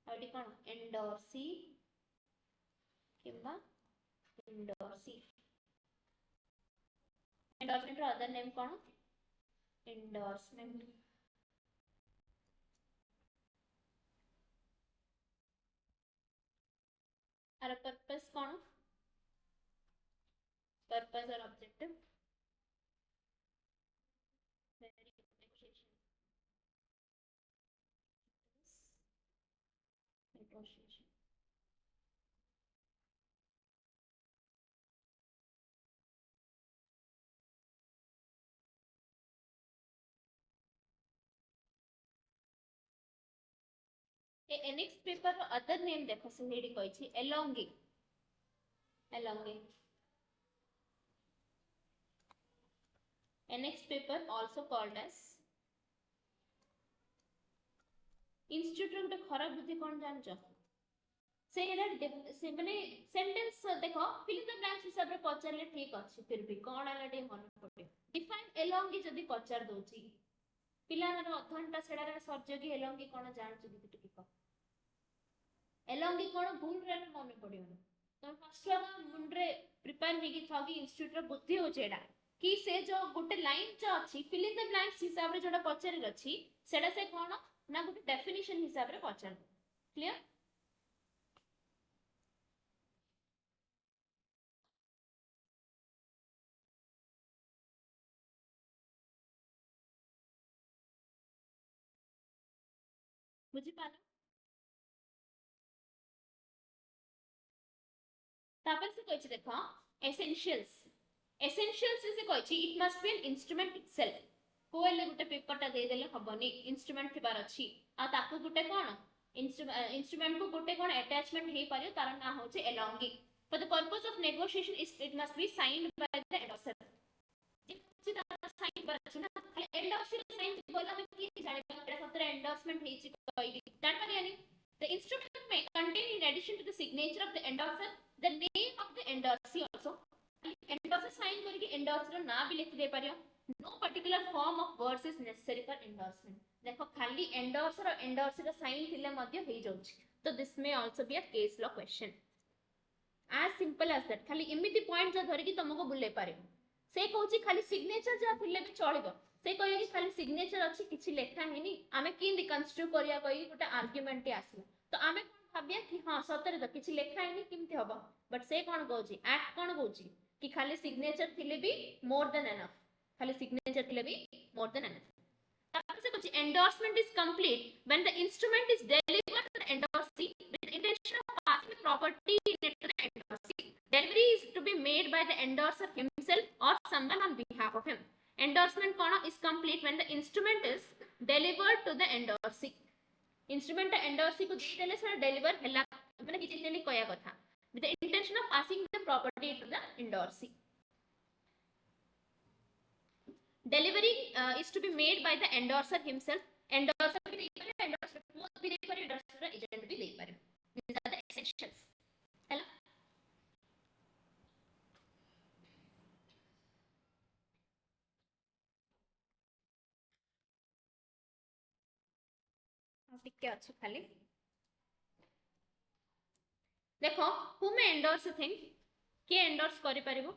और डी कौन endorsee किंबा endorsee endorsement रो अदर नेम कौन endorsement और पर्पस कौन पर्पस और ऑब्जेक्टिव negotiation. ए annexed paper रो अदर नेम देखो से हेडी कहै छी elongate annexed paper also called as institute रो गुटे खराब बुद्धि कोन जानछ से माने सेंटेंस देखो फिल इन द ब्लैंक्स हिसाब रे पचारले ठीक अछि फिर भी कोन आलाटे मन पड़े डिफाइन elongate जदी पचार दोची पिलानर अधघंटा सेडारे सर्जगी elongate कोन जानछ दिति टिको elongate कोन भूल रे मन पड़ियो तो फर्स्ट मुंडरे प्रिपेयर हेगी था कि इंस्टीट्यूट रो बुद्धि हो जेडा कि से जो गुटे लाइन जो अछि फिल इन द ब्लैंक्स हिसाब रे जोडा पचारि अछि सेडा से कोन ना गुटे डेफिनेशन हिसाब रे पचार क्लियर बुझी पालो तापर से कहछि देखो एसेंशियल्स से कहछि it must be an instrument itself कोएले गुटे पेपरटा दे देले हबनी इंस्ट्रूमेंट थिबार अछि आ ताको गुटे कोन इंस्ट्रूमेंट को गुटे कोन अटैचमेंट हे पारियो तार ना होचे elongate for the purpose of negotiation it must be signed by the endorser जे तार साइन पर अछि ना एंडोर्सर साइन बोला हम की जाने एटा सत्र एंडोर्समेंट हेछि कहली जान पारियानी the instrument may contain in addition to the signature of the endorser the name of the endorsee also endorser sign करके endorser ना भी लिख दे पारियो no particular form of words is necessary for endorsement देखो खाली endorser और endorser का sign थिले मध्य हे जाउछि तो this may also be a case law question as simple as that खाली इमिति पॉइंट जो धरि कि तुमको बुले पारे से कहउछि खाली सिग्नेचर जा थिले भी चलिबो से कहय कि खाली सिग्नेचर अछि किछि लेखा हेनी आमे किन रिकंस्ट्रू करिया कहि गोटा आर्गुमेंट आसी तो आमे भाबिया कि हां सतरे तो किछि लेखा हेनी किमति होबो बट से कोन कहउछि एक्ट कोन कहउछि कि खाली सिग्नेचर थिले भी मोर देन एनफ खाली सिग्नेचर थिले भी मोर देन एनफ तापर से कहउछि endorsement is complete when the instrument is delivered to the endorsee with intention of passing the property to the endorsee delivery is to be made by the endorser himself or someone on behalf of him endorsement kono is complete when the instrument is delivered to the endorsee instrument endorsee को देले से deliver हला माने किछि jelly कया कथा with the intention of passing the property to the endorsee delivery is to be made by the endorser himself endorser भी दे पारे endorser both भी दे पारे endorser agent भी दे पारे these are the essentials हला टिके अच्छे खाली देखो हु मे एंडोर्स थिंग के एंडोर्स करि परिबो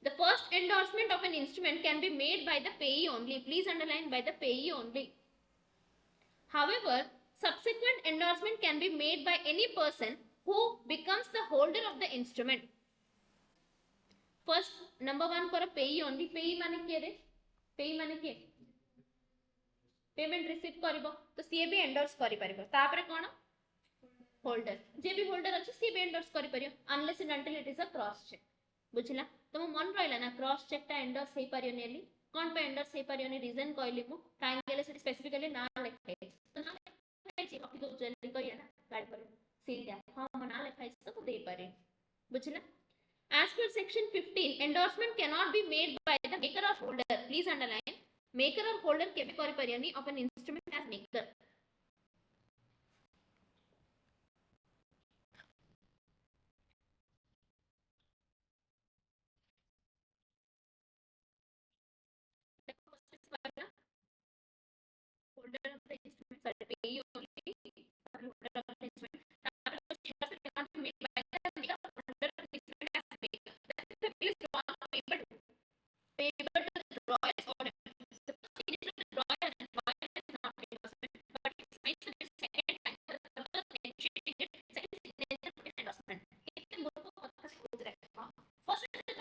The first endorsement of an instrument can be made by the payee only. Please underline by the payee only. However, subsequent endorsement can be made by any person who becomes the holder of the instrument. First, number one for a payee only. Payee माने किए रे? Payee माने किए? Payment receive करिबो तो CA भी endorse करि परिबो तापरे कोन होल्डर जे भी होल्डर अछि सी भी एंडोर्स करि परियो unless and until it is a cross cheque बुझिला तुम मन रहिला ना क्रॉस चेक ता एंडोर्स हे परियो नेली कोन पे एंडोर्स हे परियो ने रीजन कहली मु कांगेले से स्पेसिफिकली ना लिखे तो ना लिखे कॉपी दो जल्दी कहिया ना गाइड पर सीधा हां मना लिखाइ तो दे पारे बुझिला as per section 15 endorsement cannot be made by the maker or holder please underline maker or holder के भी करि परियो नि of an instrument as maker holder of the instrument sorry payee only holder of the instrument cannot be made by the maker or holder of the instrument as maker that is the bill is drawn payable to the drawer or the procedure to the drawer and the drawer is not endorsement but it's mentioned the second time the first entry second signature endorsement इतने मुझको पता सोच रखा first से तो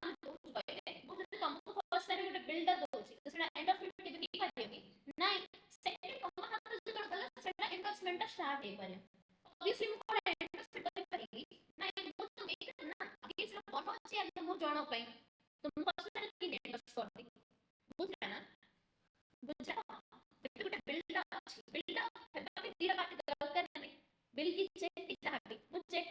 हम दोस्त गए मुझे तुमको फर्स्ट टाइम ଗୋଟେ बिल दा दोछि तो सेटा एंडोर्समेंट केबे की पारिबे नाही सेकंड कम हम जो गला सेटा एंडोर्समेंट ता स्टार्ट हे पारे ऑब्वियसली मु कोन एंडोर्समेंट कर पारी नाही मु तो मेक ना ये सब बनो अछि आ मु जणो पई तो मु फर्स्ट टाइम की एंडोर्स कर दी बुझला ना बुझला ଗୋଟେ बिल दा अछि बिल दा हेबा के दिरा बात दरकार नाही बिल की चेक की चाहती मु चेक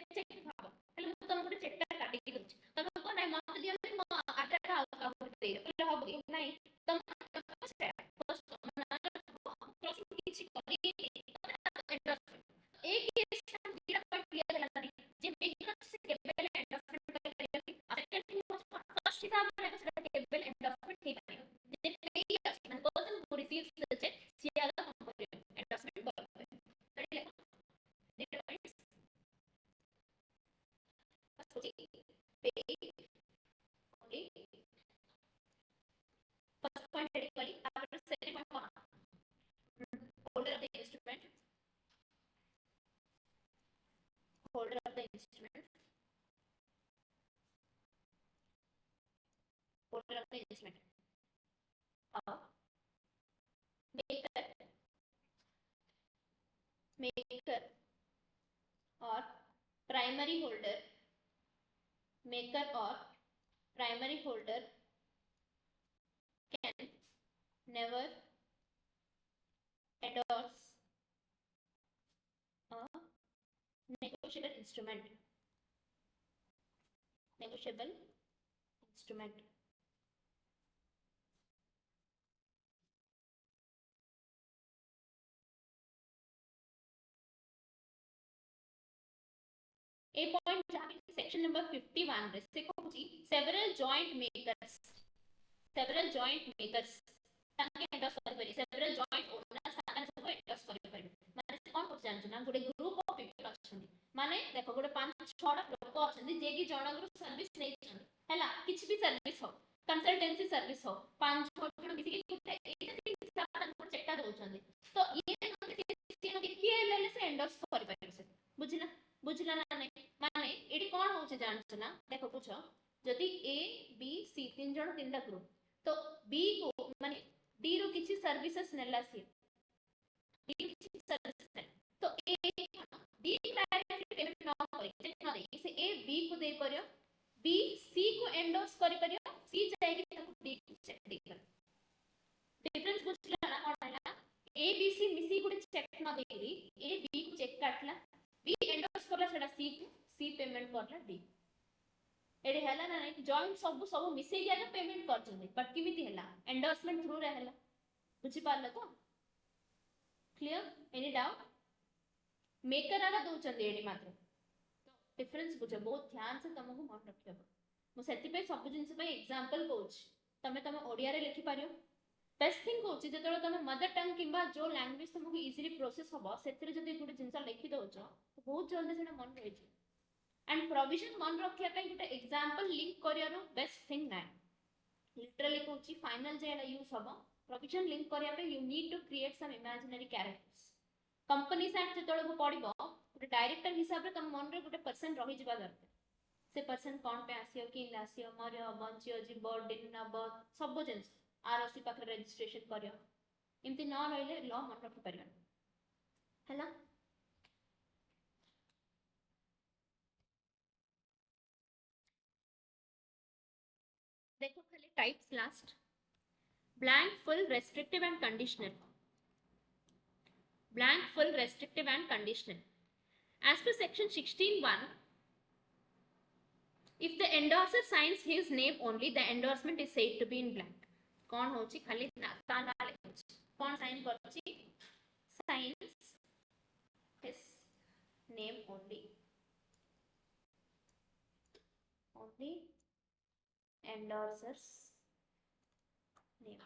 भाबो हेले मु तुमको चेक ता काटी की दोछि तुम को नाही मत दियो मु आटा का का दे हेले हबो नाही तुम फर्स्ट क्रॉसिंग किछि करी एंडोर्समेंट एक केस हम दिरा पॉइंट क्लियर होला नाही जे मेकर से केबल एंडोर्समेंट करियो सेकंड थिंग फर्स्ट हिसाब से केबल एंडोर्समेंट हे पारे जे पेई अछि person who receives the cheque सियागा कंपनी एंडोर्समेंट करबे रेडी दिरा points payee only first point ready करी after second point holder of the instrument holder of the instrument holder of the instrument maker or primary holder maker or primary holder can never endorse a negotiable instrument 8 section number 51 रे से कहूची several joint makers ताके endorse कर परि several joint owners ताके सब endorse कर परि माने कोन को जानछु ना गुडे ग्रुप ऑफ पीपल अछंदी माने देखो गुडे 5-6 लोक अछंदी जे की जनगर सर्विस नै छंदी हैला किछ भी सर्विस हो कंसल्टेंसी सर्विस हो 5-6 जण मिसी के हिसाब चेकटा दउछंदी तो ये के लेले से एंडोर्स कर परि से बुझिला ना नै माने एडी कोन होचे जानछु ना देखो पूछो जदी ए बी सी तीन जण तीनटा ग्रुप तो बी को माने डी रो किछि सर्विसेस नेला सी डी किछि सर्विसेस तो ए डी डायरेक्टली पेमेंट न करी चेक न दे से ए बी को दे परियो बी सी को एंडोर्स करि परियो सी जाय कि डी को चेक दे कर डिफरेंस बुझला ना कोन हैला ए बी सी मिसी गुडे चेक न देली ए बी को चेक काटला बी एंडोर्स करला सेडा सी को सी पेमेंट करला डी एडे हैला ना जॉइंट सब मिसे गया पेमेंट करछन बट किमिति हैला एंडोर्समेंट थ्रू रे हैला बुझि पारला तो क्लियर एनी डाउट मेकर आला दोचन एडी मात्र तो डिफरेंस बुझो बहुत ध्यान से तुमको मन रखियो मु सेति पे सब जिंस पे एग्जांपल कहूछ तमे ओडिया रे लिखि पारियो बेस्ट थिंग होची जेतरो तुम मदर टंग किंबा जो लैंग्वेज तुमको इजीली प्रोसेस हबो सेतिर जदी गुटे जिंस लिखि दोछ तो बहुत जल्दी सेना मन रहि छै एंड प्रोविजन मन रखिया पे गुटे एग्जांपल लिंक करियारो बेस्ट थिंग ना लिटरली होची फाइनल जे यूज हबो प्रोविजन लिंक करिया पे you need to create some imaginary characters companies act जेतरो को पडिबो गुटे डायरेक्टर हिसाब रे तुम मन रे गुटे पर्सन रहि जिबा दरकार से पर्सन कोन पे आसियो कि आसियो मरियो बंचियो जीवो दिन नब सब जिंस आरओसी पाखरे रजिस्ट्रेशन करियो एमती न रहिले लॉ मन रखि परिबन हैला देखो खाली types last blank full restrictive and conditional blank full restrictive and conditional as per section 16(1) if the endorser signs his name only the endorsement is said to be in blank कौन होची खाली ता ना लिखुची कौन साइन करची signs his name only endorser's name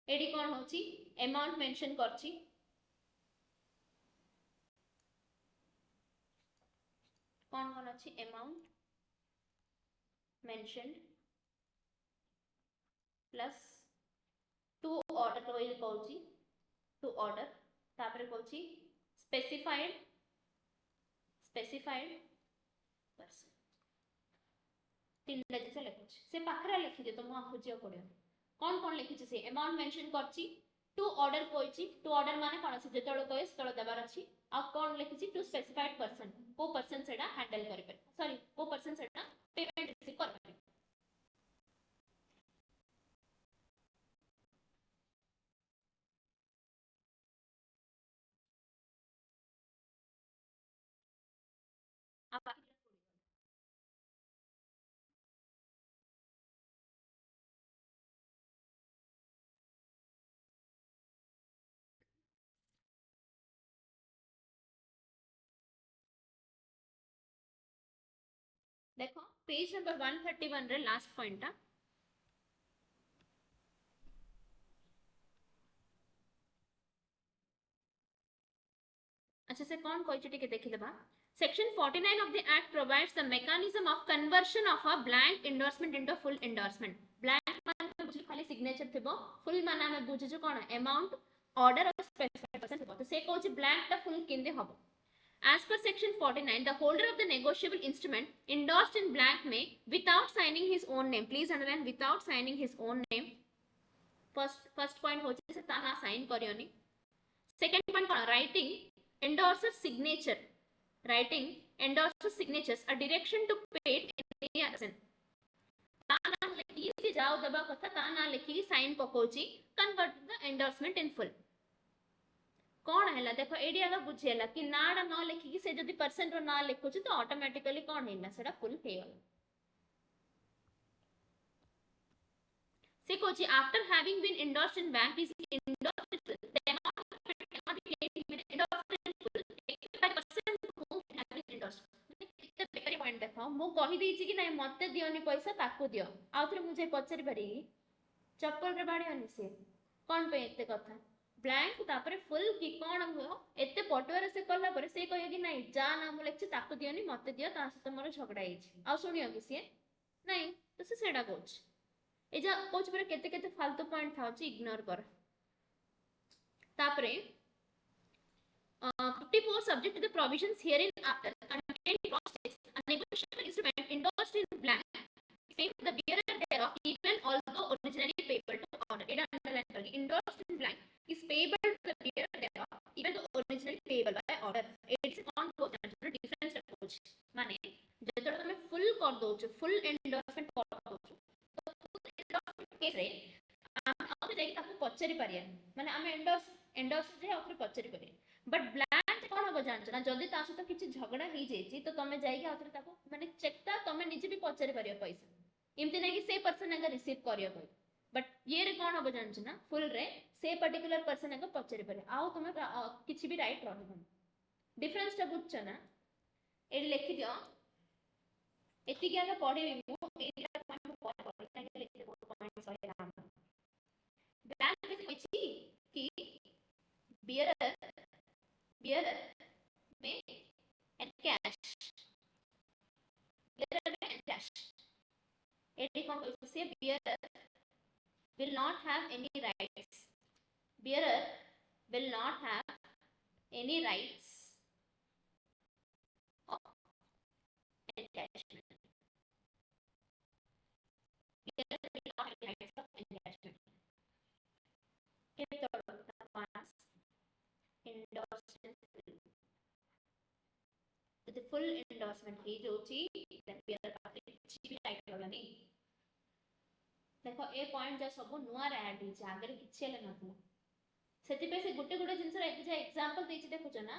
एडी कौन होची अमाउंट मेंशन करची कौन कौन अच्छी amount mention plus to order तो ये कहूची टू ऑर्डर तापर कहूची स्पेसिफाइड पर्सन तीन जैसे लिखुची से पाखरा लिखि दे तो मु खोजियो पड़ियो कौन लिखि से अमाउंट मेंशन करची टू ऑर्डर कोइची टू ऑर्डर माने कोन से जेतळो कोइ सेतळो देबार अछि आ कोन लिखिची टू स्पेसिफाइड पर्सन को पर्सन सेडा हैंडल करि पर सॉरी को पर्सन सेडा पेमेंट रिसीव कर पर आप देखो पेज नंबर 131 रे लास्ट पॉइंट अच्छा से कौन कोइ चिटी के देखि देबा section 49 of the act provides the mechanism of conversion of a blank endorsement into full endorsement blank माने बुझी खाली सिग्नेचर थिबो full माने हम बुझी जो कोन अमाउंट ऑर्डर और स्पेसिफाइड पर्सन थिबो तो से कहूची ब्लैंक टा फुल केंदे हबो as per section 49 the holder of the negotiable instrument endorsed in blank may without signing his own name please underline without signing his own name first point होची से ताना sign करियोनी second point cone writing endorser signature writing endorser signatures a direction to pay in any action ताना लिखी से जाओ दबा कथा ताना लिखी sign पकोची convert the endorsement in full कौन हैला देखो एडी आगा बुझेला कि नाडा न लिखि कि से जदी पर्सन रो ना लिखुची तो ऑटोमेटिकली कौन हैला सेडा फुल हेगला से कोची after having been endorsed in bank is endorsed the amount cannot be paid in endorsed in full except by person who has been endorsed किते बेकारी पॉइंट देखो मु कहि दैछि कि नै मते दियोनी पैसा ताकू दियो आउथरे मुझे पचरी पारी चप्पल रे बाड़ियोनी से कोन पे एते कथा ब्लैंक तापर फुल कि कोन हो एते पटुआरे से कला पर से कहियो कि नै जा ना मु लेछि ताकू दियोनी मते दियो ता से मोर झगड़ा हिछि आ सुनियो कि से नै तो से सेडा कोच ए जा कोच पर केते केते फालतू पॉइंट थाउची इग्नोर कर तापरे 54 subject to the provisions herein after contained process a negotiable instrument endorsed in blank paying the bearer thereof even although originally payable to order it underline करेंगे endorsed in blank is payable to the bearer thereof even though originally payable by order it is on both difference approach माने जेतरो तमे full कर दोछ full endorsement कर दोछ तो full endorsement case रे हम आउते जाई ताको पचरी पारिया माने हम एंडोर्स जे आउते पचरी पारिया बट ब्लैंक कोन हो जानछ ना जदी ता सहित किछि झगड़ा ही जेछि तो तमे जाई आउते ताको माने चेकटा तमे निजे भी पचरी पारिया पैसा एमति नै कि से पर्सन अगर रिसीव करियो कोइ बट ये रे कोन हो जानछ ना फुल रे से पर्टिकुलर पर्सन अगर पचरी पारिया आउ तमे किछि भी राइट रहबो डिफरेंस ता बुझछ ना ए लिखि दियो एतिक आगे पढ़ेबी मु एटा पॉइंट पर पढ़ी ताकि एते पॉइंट सही राम ब्लैंक में लिखी कि bearer bearer में and cash bearer में and cash एटी कौन से bearer will not have any rights bearer will not have any rights of encashment bearer will not have any rights of encashment के तौर पर पास endorsement the full endorsement ही जो ची then bearer पास କିଛି ବି right रहलानी देखो ए point जा सब नुआ रे ऐड हिच आगे किछि हेले नथु सेति पे से गुटे गुटे जिंस रे जे एग्जांपल देछि देखुछ ना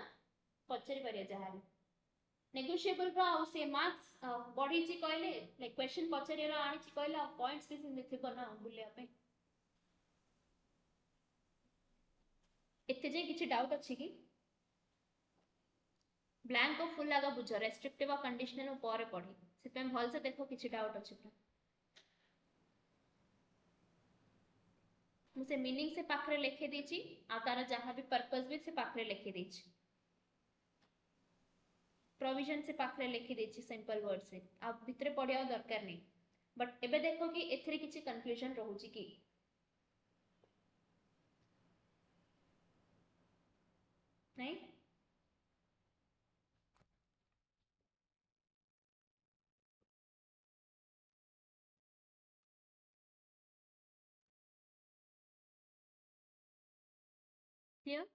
पचरी परिया जहार नेगोशिएबल रो आ से मार्क्स बॉडी ची कहले लाइक क्वेश्चन पचरी रो आनी ची कहले पॉइंट्स भी लिखिबो ना बुलिया पे एते जे किछि डाउट अछि कि ब्लैंक को फुल आगा बुझो रेस्ट्रिक्टिव और कंडीशनल ऊपर पढ़ी से पे भल से देखो किछि डाउट अछि मुझे मीनिंग से पाखरे लिखे देछि आ तार जहां भी पर्पस भी से पाखरे लिखे देछि प्रोविजन से पाखरे लिखे देछि सिंपल वर्ड से आप भितरे पढ़िया दरकार नहीं बट एबे देखो कि एथरे किछि कंफ्यूजन रहउछि कि नहीं क्लियर